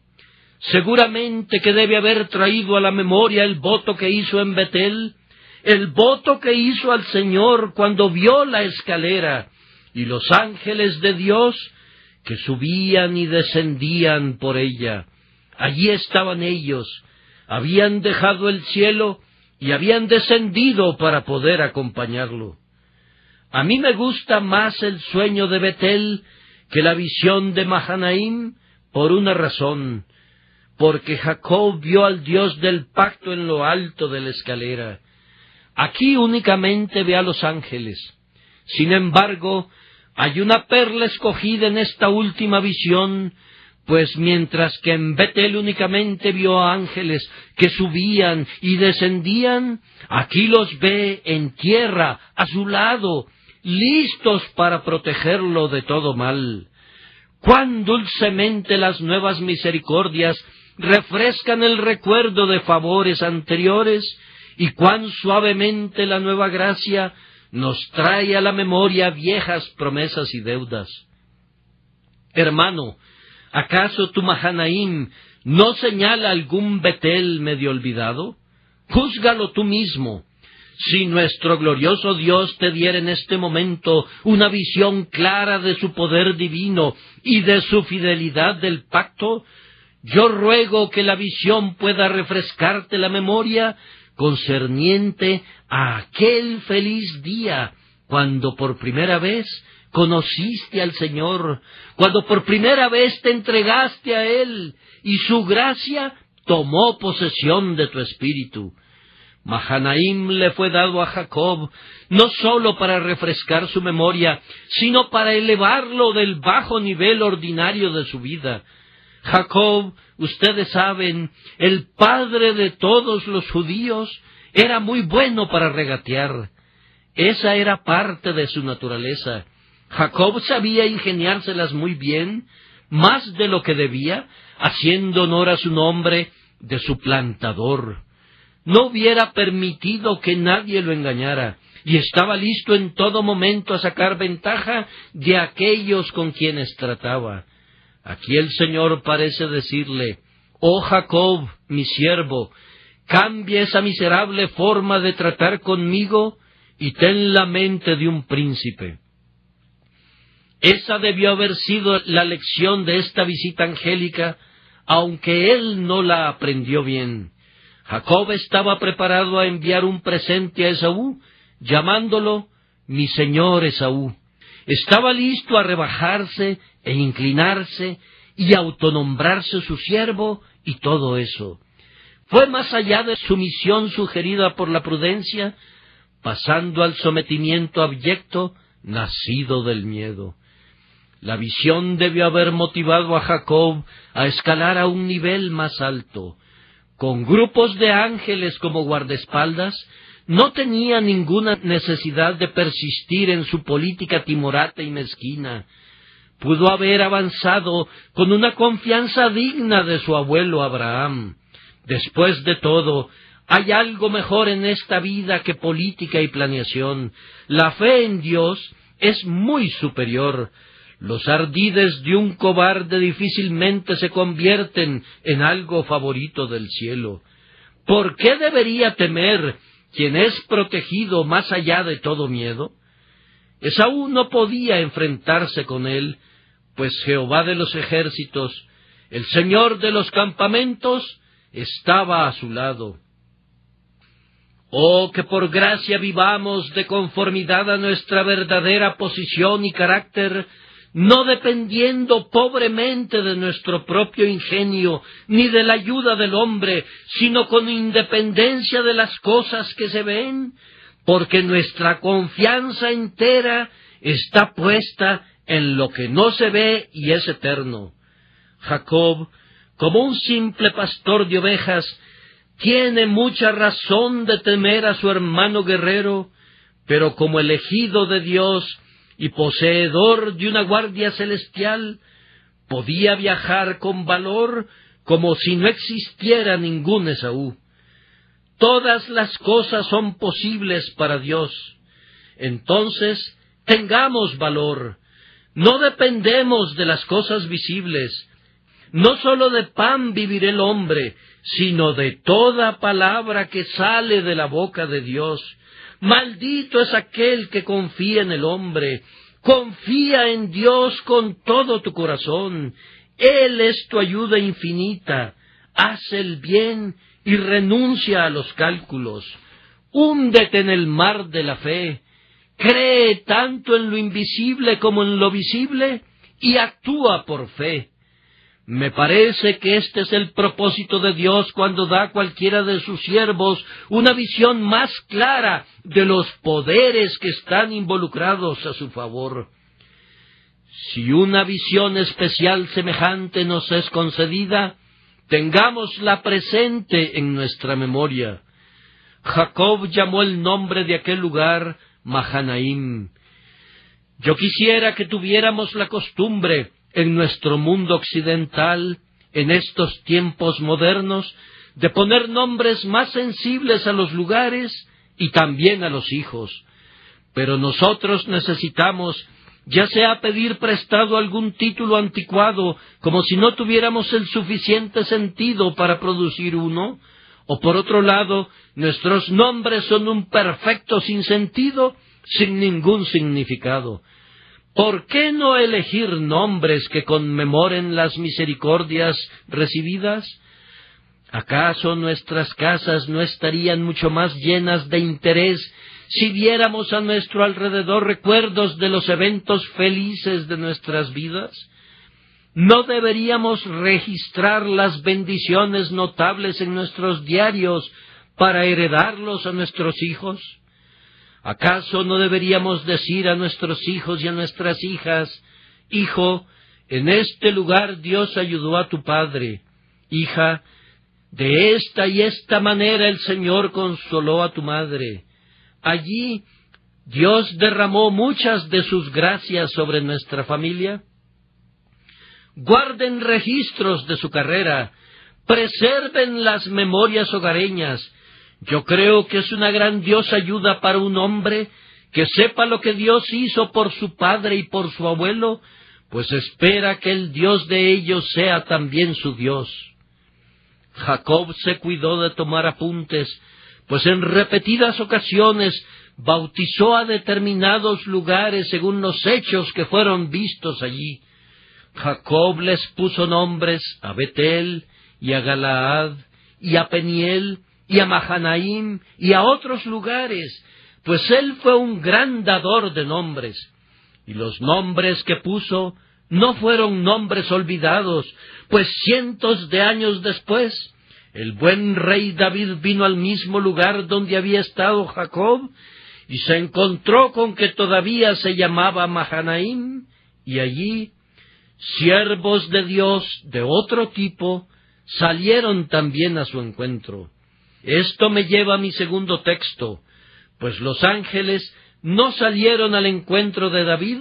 Seguramente que debe haber traído a la memoria el voto que hizo en Betel, el voto que hizo al Señor cuando vio la escalera y los ángeles de Dios que subían y descendían por ella. Allí estaban ellos, habían dejado el cielo y habían descendido para poder acompañarlo. A mí me gusta más el sueño de Betel que la visión de Mahanaim por una razón, porque Jacob vio al Dios del pacto en lo alto de la escalera. Aquí únicamente ve a los ángeles. Sin embargo, hay una perla escogida en esta última visión, pues mientras que en Betel únicamente vio a ángeles que subían y descendían, aquí los ve en tierra, a su lado, listos para protegerlo de todo mal. Cuán dulcemente las nuevas misericordias refrescan el recuerdo de favores anteriores, y cuán suavemente la nueva gracia nos trae a la memoria viejas promesas y deudas. Hermano, ¿acaso tu Mahanaim no señala algún Betel medio olvidado? Júzgalo tú mismo. Si nuestro glorioso Dios te diera en este momento una visión clara de su poder divino y de su fidelidad del pacto, yo ruego que la visión pueda refrescarte la memoria concerniente a aquel feliz día cuando por primera vez conociste al Señor, cuando por primera vez te entregaste a Él y su gracia tomó posesión de tu espíritu. Mahanaim le fue dado a Jacob no sólo para refrescar su memoria, sino para elevarlo del bajo nivel ordinario de su vida. Jacob, ustedes saben, el padre de todos los judíos, era muy bueno para regatear. Esa era parte de su naturaleza. Jacob sabía ingeniárselas muy bien, más de lo que debía, haciendo honor a su nombre de suplantador. No hubiera permitido que nadie lo engañara, y estaba listo en todo momento a sacar ventaja de aquellos con quienes trataba. Aquí el Señor parece decirle: «Oh Jacob, mi siervo, cambia esa miserable forma de tratar conmigo y ten la mente de un príncipe». Esa debió haber sido la lección de esta visita angélica, aunque él no la aprendió bien. Jacob estaba preparado a enviar un presente a Esaú, llamándolo «mi señor Esaú». Estaba listo a rebajarse e inclinarse y autonombrarse su siervo y todo eso. Fue más allá de su misión sugerida por la prudencia, pasando al sometimiento abyecto nacido del miedo. La visión debió haber motivado a Jacob a escalar a un nivel más alto. Con grupos de ángeles como guardaespaldas, no tenía ninguna necesidad de persistir en su política timorata y mezquina. Pudo haber avanzado con una confianza digna de su abuelo Abraham. Después de todo, hay algo mejor en esta vida que política y planeación. La fe en Dios es muy superior. Los ardides de un cobarde difícilmente se convierten en algo favorito del cielo. ¿Por qué debería temer quien es protegido más allá de todo miedo? Esaú no podía enfrentarse con él, pues Jehová de los ejércitos, el Señor de los campamentos, estaba a su lado. Oh, que por gracia vivamos de conformidad a nuestra verdadera posición y carácter, no dependiendo pobremente de nuestro propio ingenio, ni de la ayuda del hombre, sino con independencia de las cosas que se ven, porque nuestra confianza entera está puesta en lo que no se ve y es eterno. Jacob, como un simple pastor de ovejas, tiene mucha razón de temer a su hermano guerrero, pero como elegido de Dios y poseedor de una guardia celestial, podía viajar con valor como si no existiera ningún Esaú. Todas las cosas son posibles para Dios. Entonces, tengamos valor. No dependemos de las cosas visibles. No sólo de pan vivirá el hombre, sino de toda palabra que sale de la boca de Dios. Maldito es aquel que confía en el hombre. Confía en Dios con todo tu corazón. Él es tu ayuda infinita. Haz el bien y renuncia a los cálculos. Húndete en el mar de la fe. Cree tanto en lo invisible como en lo visible y actúa por fe. Me parece que este es el propósito de Dios cuando da a cualquiera de sus siervos una visión más clara de los poderes que están involucrados a su favor. Si una visión especial semejante nos es concedida, tengámosla presente en nuestra memoria. Jacob llamó el nombre de aquel lugar Mahanaim. Yo quisiera que tuviéramos la costumbre en nuestro mundo occidental, en estos tiempos modernos, de poner nombres más sensibles a los lugares y también a los hijos. Pero nosotros necesitamos, ya sea pedir prestado algún título anticuado, como si no tuviéramos el suficiente sentido para producir uno, o por otro lado, nuestros nombres son un perfecto sinsentido, sin ningún significado. ¿Por qué no elegir nombres que conmemoren las misericordias recibidas? ¿Acaso nuestras casas no estarían mucho más llenas de interés si viéramos a nuestro alrededor recuerdos de los eventos felices de nuestras vidas? ¿No deberíamos registrar las bendiciones notables en nuestros diarios para heredarlos a nuestros hijos? ¿Acaso no deberíamos decir a nuestros hijos y a nuestras hijas: hijo, en este lugar Dios ayudó a tu padre; hija, de esta y esta manera el Señor consoló a tu madre; allí Dios derramó muchas de sus gracias sobre nuestra familia? Guarden registros de su carrera, preserven las memorias hogareñas. Yo creo que es una grandiosa ayuda para un hombre que sepa lo que Dios hizo por su padre y por su abuelo, pues espera que el Dios de ellos sea también su Dios. Jacob se cuidó de tomar apuntes, pues en repetidas ocasiones bautizó a determinados lugares según los hechos que fueron vistos allí. Jacob les puso nombres a Betel y a Galaad y a Peniel y a Mahanaim y a otros lugares, pues él fue un gran dador de nombres. Y los nombres que puso no fueron nombres olvidados, pues cientos de años después, el buen rey David vino al mismo lugar donde había estado Jacob, y se encontró con que todavía se llamaba Mahanaim, y allí siervos de Dios de otro tipo salieron también a su encuentro. Esto me lleva a mi segundo texto, pues los ángeles no salieron al encuentro de David,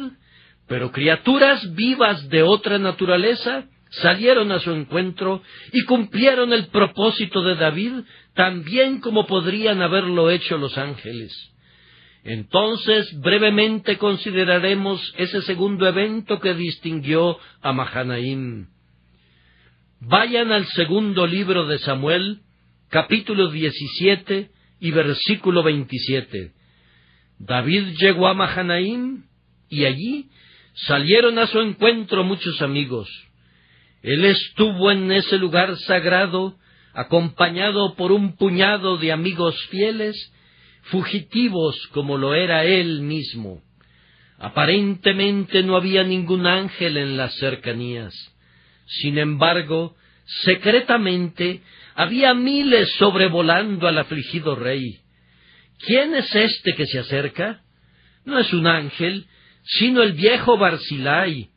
pero criaturas vivas de otra naturaleza salieron a su encuentro y cumplieron el propósito de David, tan bien como podrían haberlo hecho los ángeles. Entonces, brevemente consideraremos ese segundo evento que distinguió a Mahanaim. Vayan al segundo libro de Samuel, capítulo 17 y versículo 27. David llegó a Mahanaim, y allí salieron a su encuentro muchos amigos. Él estuvo en ese lugar sagrado, acompañado por un puñado de amigos fieles, fugitivos como lo era él mismo. Aparentemente no había ningún ángel en las cercanías. Sin embargo, secretamente había miles sobrevolando al afligido rey. ¿Quién es este que se acerca? No es un ángel, sino el viejo Barzilai.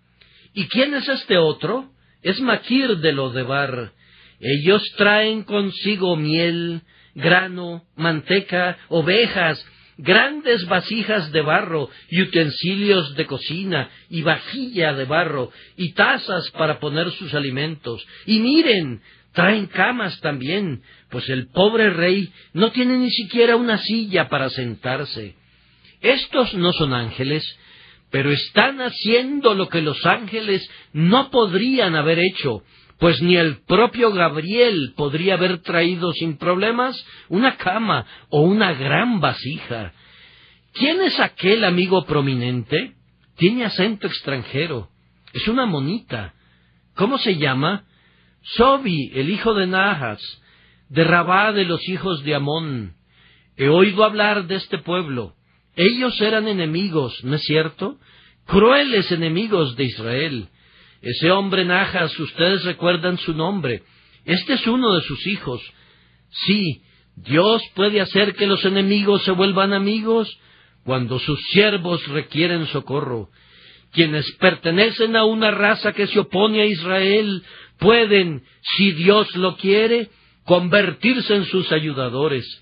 ¿Y quién es este otro? Es Maquir de Lodebar. Ellos traen consigo miel, grano, manteca, ovejas, grandes vasijas de barro y utensilios de cocina y vajilla de barro y tazas para poner sus alimentos. Y miren, traen camas también, pues el pobre rey no tiene ni siquiera una silla para sentarse. Estos no son ángeles, pero están haciendo lo que los ángeles no podrían haber hecho, pues ni el propio Gabriel podría haber traído sin problemas una cama o una gran vasija. ¿Quién es aquel amigo prominente? Tiene acento extranjero. Es una monita. ¿Cómo se llama? Sobi, el hijo de Nahas, de Rabá de los hijos de Amón. He oído hablar de este pueblo. Ellos eran enemigos, ¿no es cierto? Crueles enemigos de Israel. Ese hombre Nahas, ustedes recuerdan su nombre. Este es uno de sus hijos. Sí, Dios puede hacer que los enemigos se vuelvan amigos cuando sus siervos requieren socorro. Quienes pertenecen a una raza que se opone a Israel pueden, si Dios lo quiere, convertirse en sus ayudadores.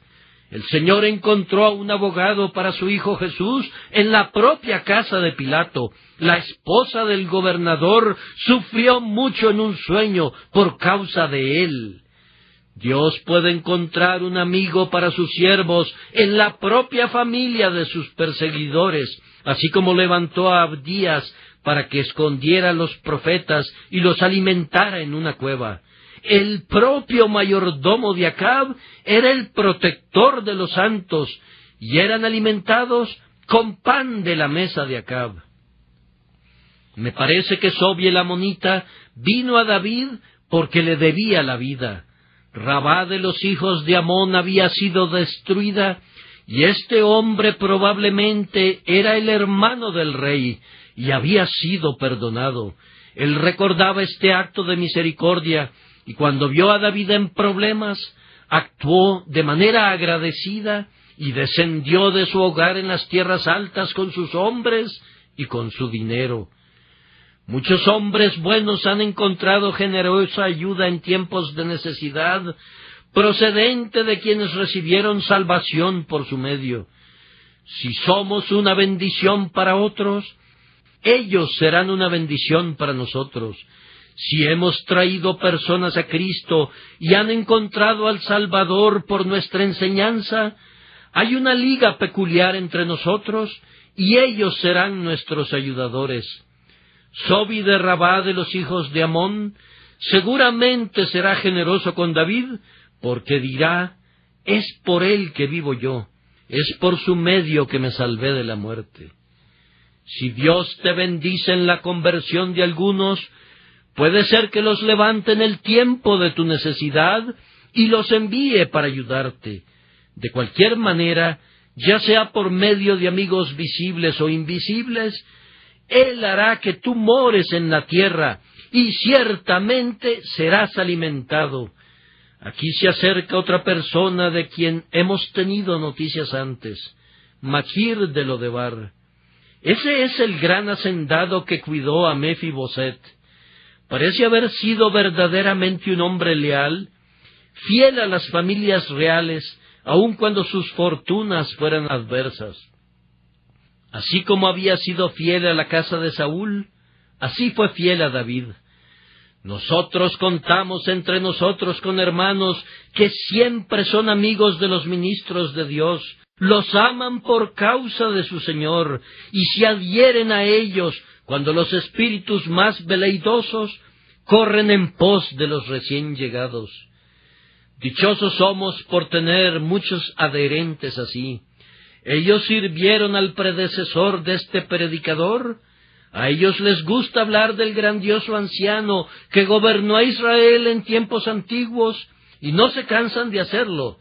El Señor encontró a un abogado para su hijo Jesús en la propia casa de Pilato. La esposa del gobernador sufrió mucho en un sueño por causa de él. Dios puede encontrar un amigo para sus siervos en la propia familia de sus perseguidores, así como levantó a Abdías para que escondiera a los profetas y los alimentara en una cueva. El propio mayordomo de Acab era el protector de los santos, y eran alimentados con pan de la mesa de Acab. Me parece que Sobi el amonita vino a David porque le debía la vida. Rabá de los hijos de Amón había sido destruida, y este hombre probablemente era el hermano del rey, y había sido perdonado. Él recordaba este acto de misericordia, y cuando vio a David en problemas, actuó de manera agradecida y descendió de su hogar en las tierras altas con sus hombres y con su dinero. Muchos hombres buenos han encontrado generosa ayuda en tiempos de necesidad, procedente de quienes recibieron salvación por su medio. Si somos una bendición para otros, ellos serán una bendición para nosotros. Si hemos traído personas a Cristo y han encontrado al Salvador por nuestra enseñanza, hay una liga peculiar entre nosotros y ellos serán nuestros ayudadores. Sobi de Rabá de los hijos de Amón seguramente será generoso con David, porque dirá: es por él que vivo yo, es por su medio que me salvé de la muerte. Si Dios te bendice en la conversión de algunos, puede ser que los levante en el tiempo de tu necesidad y los envíe para ayudarte. De cualquier manera, ya sea por medio de amigos visibles o invisibles, Él hará que tú mores en la tierra y ciertamente serás alimentado. Aquí se acerca otra persona de quien hemos tenido noticias antes, Machir de Lodebar. Ese es el gran hacendado que cuidó a Mefiboset. Parece haber sido verdaderamente un hombre leal, fiel a las familias reales, aun cuando sus fortunas fueran adversas. Así como había sido fiel a la casa de Saúl, así fue fiel a David. Nosotros contamos entre nosotros con hermanos que siempre son amigos de los ministros de Dios, los aman por causa de su Señor, y se adhieren a ellos cuando los espíritus más veleidosos corren en pos de los recién llegados. Dichosos somos por tener muchos adherentes así. Ellos sirvieron al predecesor de este predicador. A ellos les gusta hablar del grandioso anciano que gobernó a Israel en tiempos antiguos, y no se cansan de hacerlo,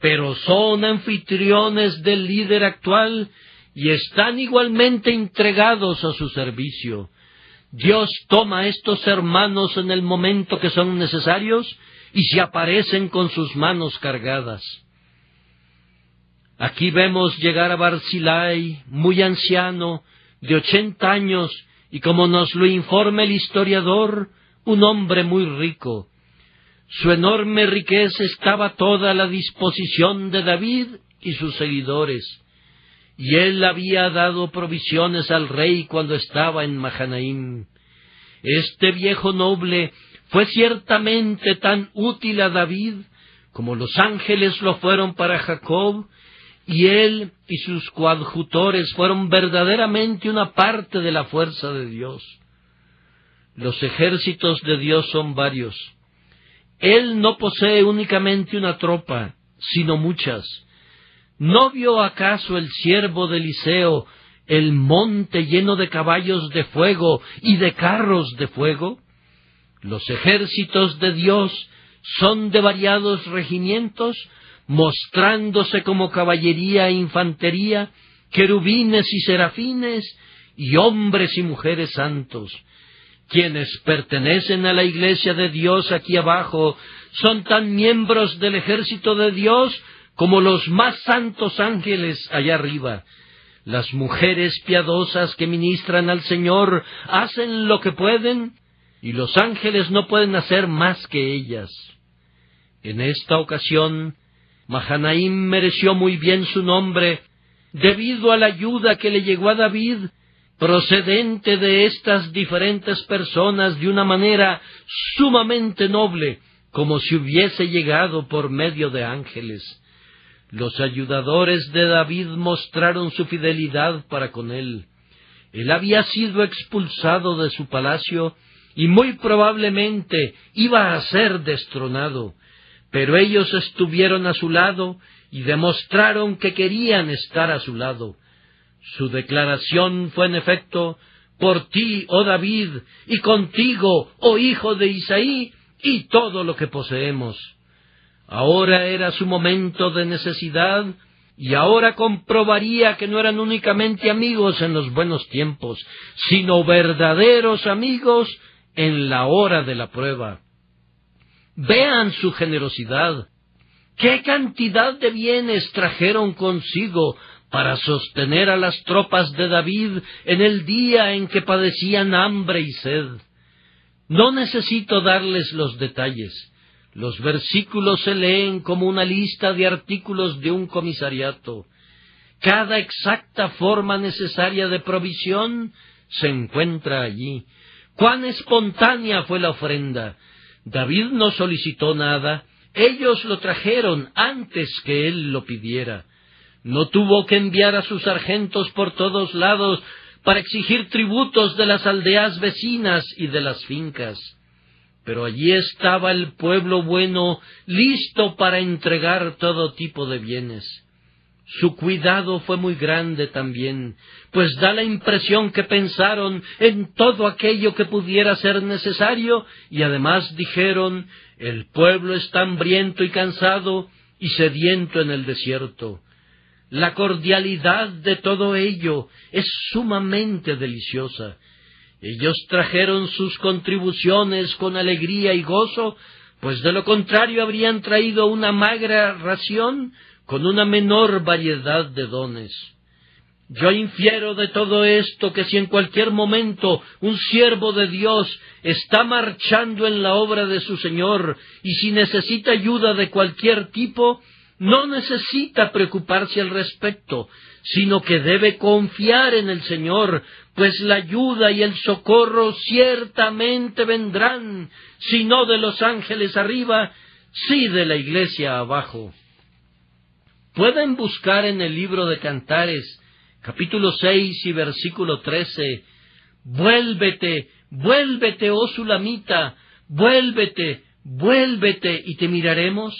pero son anfitriones del líder actual y están igualmente entregados a su servicio. Dios toma a estos hermanos en el momento que son necesarios y se aparecen con sus manos cargadas. Aquí vemos llegar a Barzillai, muy anciano, de 80 años, y como nos lo informa el historiador, un hombre muy rico. Su enorme riqueza estaba toda a la disposición de David y sus seguidores, y él había dado provisiones al rey cuando estaba en Mahanaim. Este viejo noble fue ciertamente tan útil a David como los ángeles lo fueron para Jacob, y él y sus coadjutores fueron verdaderamente una parte de la fuerza de Dios. Los ejércitos de Dios son varios. Él no posee únicamente una tropa, sino muchas. ¿No vio acaso el siervo de Eliseo el monte lleno de caballos de fuego y de carros de fuego? Los ejércitos de Dios son de variados regimientos, mostrándose como caballería e infantería, querubines y serafines, y hombres y mujeres santos. Quienes pertenecen a la iglesia de Dios aquí abajo son tan miembros del ejército de Dios como los más santos ángeles allá arriba. Las mujeres piadosas que ministran al Señor hacen lo que pueden, y los ángeles no pueden hacer más que ellas. En esta ocasión, Mahanaim mereció muy bien su nombre, debido a la ayuda que le llegó a David, procedente de estas diferentes personas de una manera sumamente noble, como si hubiese llegado por medio de ángeles. Los ayudadores de David mostraron su fidelidad para con él. Él había sido expulsado de su palacio y muy probablemente iba a ser destronado, pero ellos estuvieron a su lado y demostraron que querían estar a su lado. Su declaración fue en efecto: por ti, oh David, y contigo, oh hijo de Isaí, y todo lo que poseemos. Ahora era su momento de necesidad, y ahora comprobaría que no eran únicamente amigos en los buenos tiempos, sino verdaderos amigos en la hora de la prueba. Vean su generosidad. ¿Qué cantidad de bienes trajeron consigo para sostener a las tropas de David en el día en que padecían hambre y sed? No necesito darles los detalles. Los versículos se leen como una lista de artículos de un comisariato. Cada exacta forma necesaria de provisión se encuentra allí. ¡Cuán espontánea fue la ofrenda! David no solicitó nada, ellos lo trajeron antes que él lo pidiera. No tuvo que enviar a sus sargentos por todos lados para exigir tributos de las aldeas vecinas y de las fincas. Pero allí estaba el pueblo bueno, listo para entregar todo tipo de bienes. Su cuidado fue muy grande también, pues da la impresión que pensaron en todo aquello que pudiera ser necesario, y además dijeron: el pueblo está hambriento y cansado y sediento en el desierto. La cordialidad de todo ello es sumamente deliciosa. Ellos trajeron sus contribuciones con alegría y gozo, pues de lo contrario habrían traído una magra ración con una menor variedad de dones. Yo infiero de todo esto que si en cualquier momento un siervo de Dios está marchando en la obra de su Señor y si necesita ayuda de cualquier tipo, no necesita preocuparse al respecto, sino que debe confiar en el Señor, pues la ayuda y el socorro ciertamente vendrán, si no de los ángeles arriba, sí de la iglesia abajo. Pueden buscar en el libro de Cantares, capítulo 6 y versículo 13, «Vuélvete, vuélvete, oh Sulamita, vuélvete, vuélvete, y te miraremos».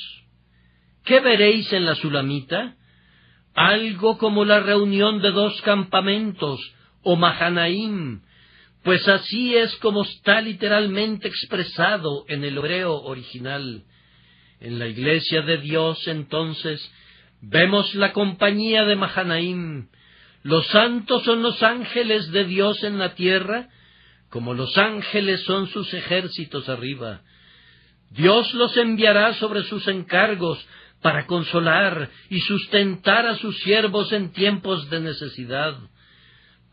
¿Qué veréis en la Sulamita? Algo como la reunión de dos campamentos, o Mahanaim, pues así es como está literalmente expresado en el hebreo original. En la iglesia de Dios, entonces, vemos la compañía de Mahanaim. Los santos son los ángeles de Dios en la tierra, como los ángeles son sus ejércitos arriba. Dios los enviará sobre sus encargos para consolar y sustentar a sus siervos en tiempos de necesidad.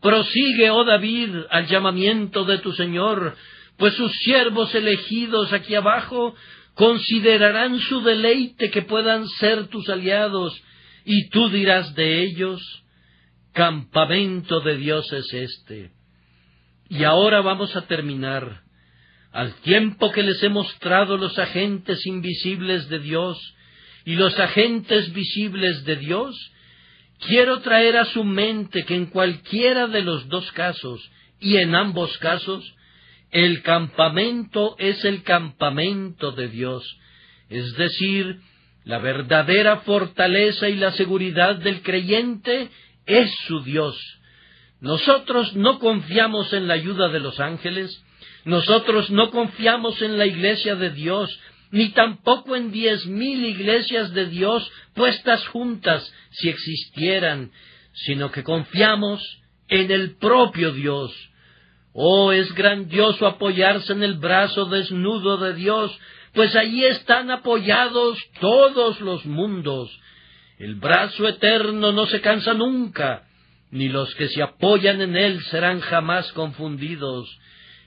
Prosigue, oh David, al llamamiento de tu Señor, pues sus siervos elegidos aquí abajo considerarán su deleite que puedan ser tus aliados, y tú dirás de ellos: campamento de Dios es este. Y ahora vamos a terminar. Al tiempo que les he mostrado los agentes invisibles de Dios y los agentes visibles de Dios, quiero traer a su mente que en cualquiera de los dos casos, y en ambos casos, el campamento es el campamento de Dios, es decir, la verdadera fortaleza y la seguridad del creyente es su Dios. Nosotros no confiamos en la ayuda de los ángeles, nosotros no confiamos en la iglesia de Dios, ni tampoco en 10,000 iglesias de Dios puestas juntas si existieran, sino que confiamos en el propio Dios. Oh, es grandioso apoyarse en el brazo desnudo de Dios, pues allí están apoyados todos los mundos. El brazo eterno no se cansa nunca, ni los que se apoyan en él serán jamás confundidos.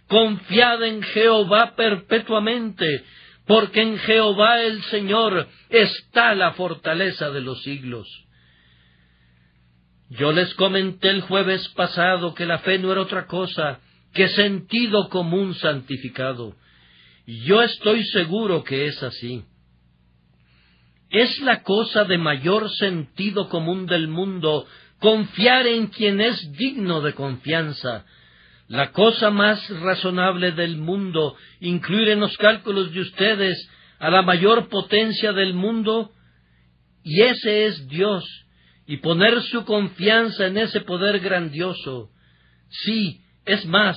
Confiad en Jehová perpetuamente, porque en Jehová el Señor está la fortaleza de los siglos. Yo les comenté el jueves pasado que la fe no era otra cosa que sentido común santificado, y yo estoy seguro que es así. Es la cosa de mayor sentido común del mundo confiar en quien es digno de confianza. La cosa más razonable del mundo, incluir en los cálculos de ustedes a la mayor potencia del mundo, y ese es Dios, y poner su confianza en ese poder grandioso. Sí, es más,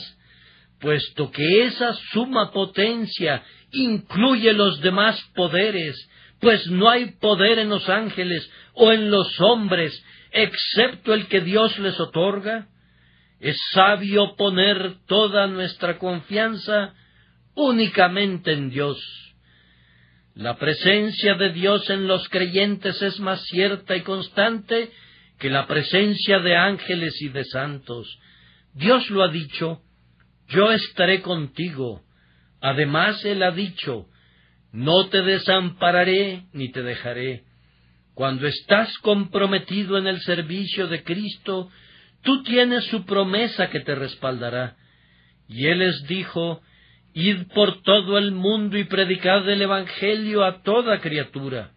puesto que esa suma potencia incluye los demás poderes, pues no hay poder en los ángeles o en los hombres, excepto el que Dios les otorga, es sabio poner toda nuestra confianza únicamente en Dios. La presencia de Dios en los creyentes es más cierta y constante que la presencia de ángeles y de santos. Dios lo ha dicho: yo estaré contigo. Además, Él ha dicho: no te desampararé ni te dejaré. Cuando estás comprometido en el servicio de Cristo, tú tienes su promesa que te respaldará. Y Él les dijo: id por todo el mundo y predicad el Evangelio a toda criatura.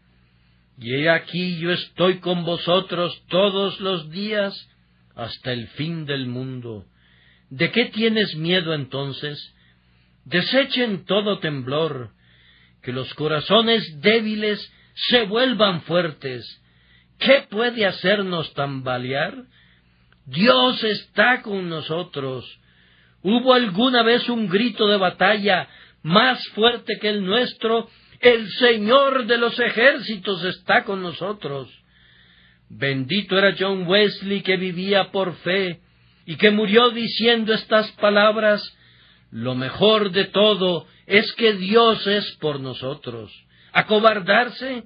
Y he aquí yo estoy con vosotros todos los días hasta el fin del mundo. ¿De qué tienes miedo entonces? Desechen todo temblor, que los corazones débiles se vuelvan fuertes. ¿Qué puede hacernos tambalear? Dios está con nosotros. ¿Hubo alguna vez un grito de batalla más fuerte que el nuestro? El Señor de los ejércitos está con nosotros. Bendito era John Wesley, que vivía por fe y que murió diciendo estas palabras: lo mejor de todo es que Dios es por nosotros. ¿Acobardarse?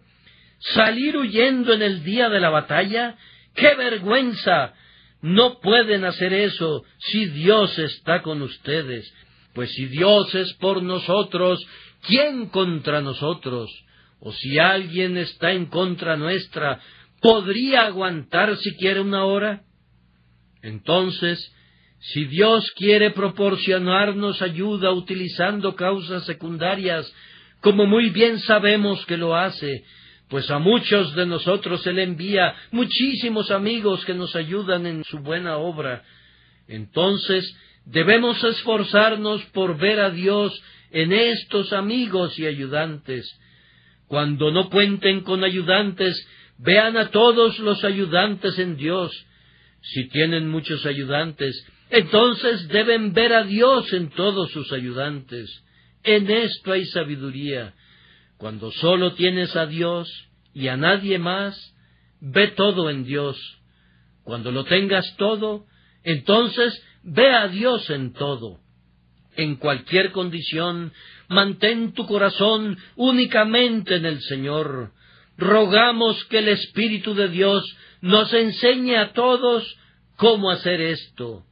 ¿Salir huyendo en el día de la batalla? ¡Qué vergüenza! No pueden hacer eso si Dios está con ustedes. Pues si Dios es por nosotros, ¿quién contra nosotros? O si alguien está en contra nuestra, ¿podría aguantar siquiera una hora? Entonces, si Dios quiere proporcionarnos ayuda utilizando causas secundarias, como muy bien sabemos que lo hace, pues a muchos de nosotros Él envía muchísimos amigos que nos ayudan en su buena obra, entonces debemos esforzarnos por ver a Dios en estos amigos y ayudantes. Cuando no cuenten con ayudantes, vean a todos los ayudantes en Dios. Si tienen muchos ayudantes, entonces deben ver a Dios en todos sus ayudantes. En esto hay sabiduría. Cuando solo tienes a Dios y a nadie más, ve todo en Dios. Cuando lo tengas todo, entonces ve a Dios en todo. En cualquier condición, mantén tu corazón únicamente en el Señor. Rogamos que el Espíritu de Dios nos enseñe a todos cómo hacer esto.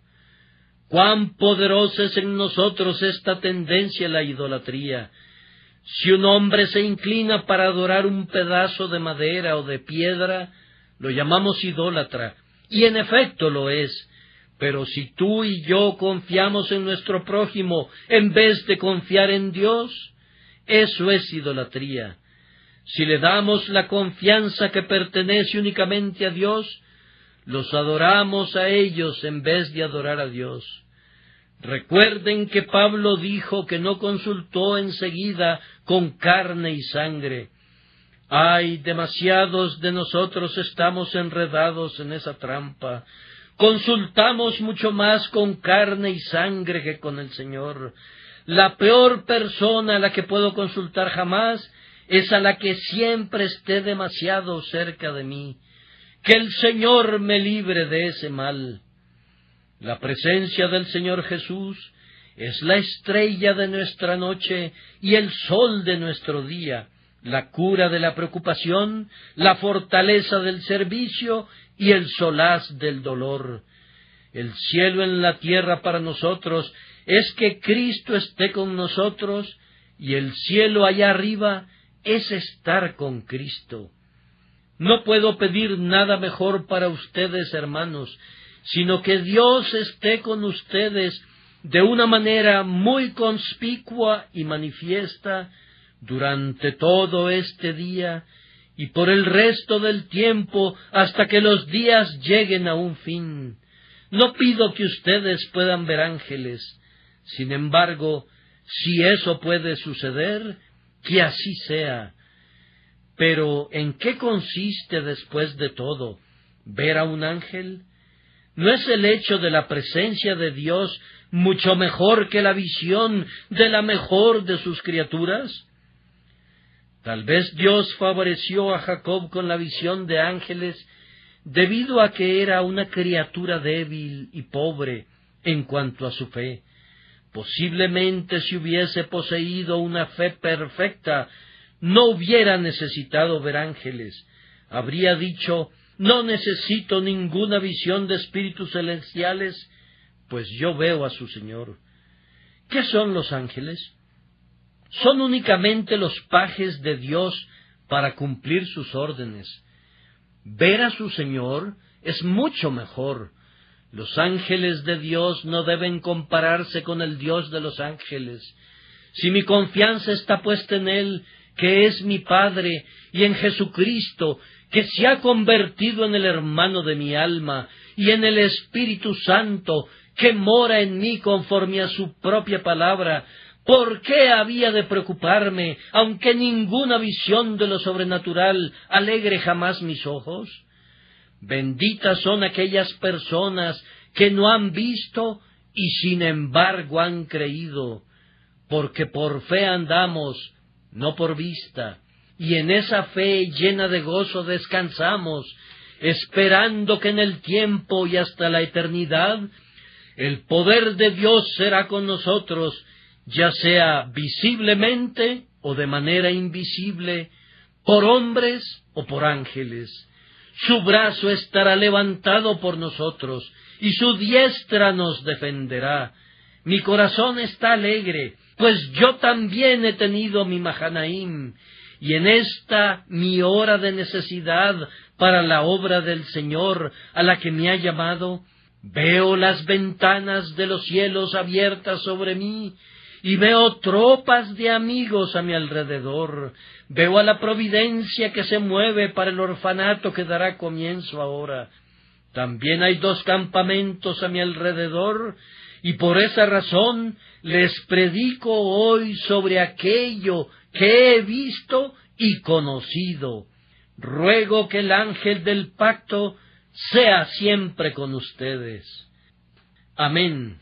Cuán poderosa es en nosotros esta tendencia a la idolatría. Si un hombre se inclina para adorar un pedazo de madera o de piedra, lo llamamos idólatra, y en efecto lo es. Pero si tú y yo confiamos en nuestro prójimo en vez de confiar en Dios, eso es idolatría. Si le damos la confianza que pertenece únicamente a Dios, los adoramos a ellos en vez de adorar a Dios. Recuerden que Pablo dijo que no consultó enseguida con carne y sangre. Ay, demasiados de nosotros estamos enredados en esa trampa. Consultamos mucho más con carne y sangre que con el Señor. La peor persona a la que puedo consultar jamás es a la que siempre esté demasiado cerca de mí. Que el Señor me libre de ese mal. La presencia del Señor Jesús es la estrella de nuestra noche y el sol de nuestro día, la cura de la preocupación, la fortaleza del servicio y el solaz del dolor. El cielo en la tierra para nosotros es que Cristo esté con nosotros, y el cielo allá arriba es estar con Cristo. No puedo pedir nada mejor para ustedes, hermanos, sino que Dios esté con ustedes de una manera muy conspicua y manifiesta durante todo este día y por el resto del tiempo hasta que los días lleguen a un fin. No pido que ustedes puedan ver ángeles. Sin embargo, si eso puede suceder, que así sea. Pero, ¿en qué consiste después de todo ver a un ángel? ¿No es el hecho de la presencia de Dios mucho mejor que la visión de la mejor de sus criaturas? Tal vez Dios favoreció a Jacob con la visión de ángeles debido a que era una criatura débil y pobre en cuanto a su fe. Posiblemente si hubiese poseído una fe perfecta, no hubiera necesitado ver ángeles. Habría dicho: no necesito ninguna visión de espíritus celestiales, pues yo veo a su Señor. ¿Qué son los ángeles? Son únicamente los pajes de Dios para cumplir sus órdenes. Ver a su Señor es mucho mejor. Los ángeles de Dios no deben compararse con el Dios de los ángeles. Si mi confianza está puesta en Él, que es mi Padre, y en Jesucristo, que se ha convertido en el hermano de mi alma, y en el Espíritu Santo, que mora en mí conforme a su propia palabra, ¿por qué había de preocuparme, aunque ninguna visión de lo sobrenatural alegre jamás mis ojos? Benditas son aquellas personas que no han visto y sin embargo han creído, porque por fe andamos, no por vista, y en esa fe llena de gozo descansamos, esperando que en el tiempo y hasta la eternidad el poder de Dios será con nosotros, ya sea visiblemente o de manera invisible, por hombres o por ángeles. Su brazo estará levantado por nosotros, y su diestra nos defenderá. Mi corazón está alegre, pues yo también he tenido mi Mahanaim, y en esta mi hora de necesidad para la obra del Señor a la que me ha llamado, veo las ventanas de los cielos abiertas sobre mí, y veo tropas de amigos a mi alrededor. Veo a la providencia que se mueve para el orfanato que dará comienzo ahora. También hay 2 campamentos a mi alrededor, y por esa razón les predico hoy sobre aquello que he visto y conocido. Ruego que el ángel del pacto sea siempre con ustedes. Amén.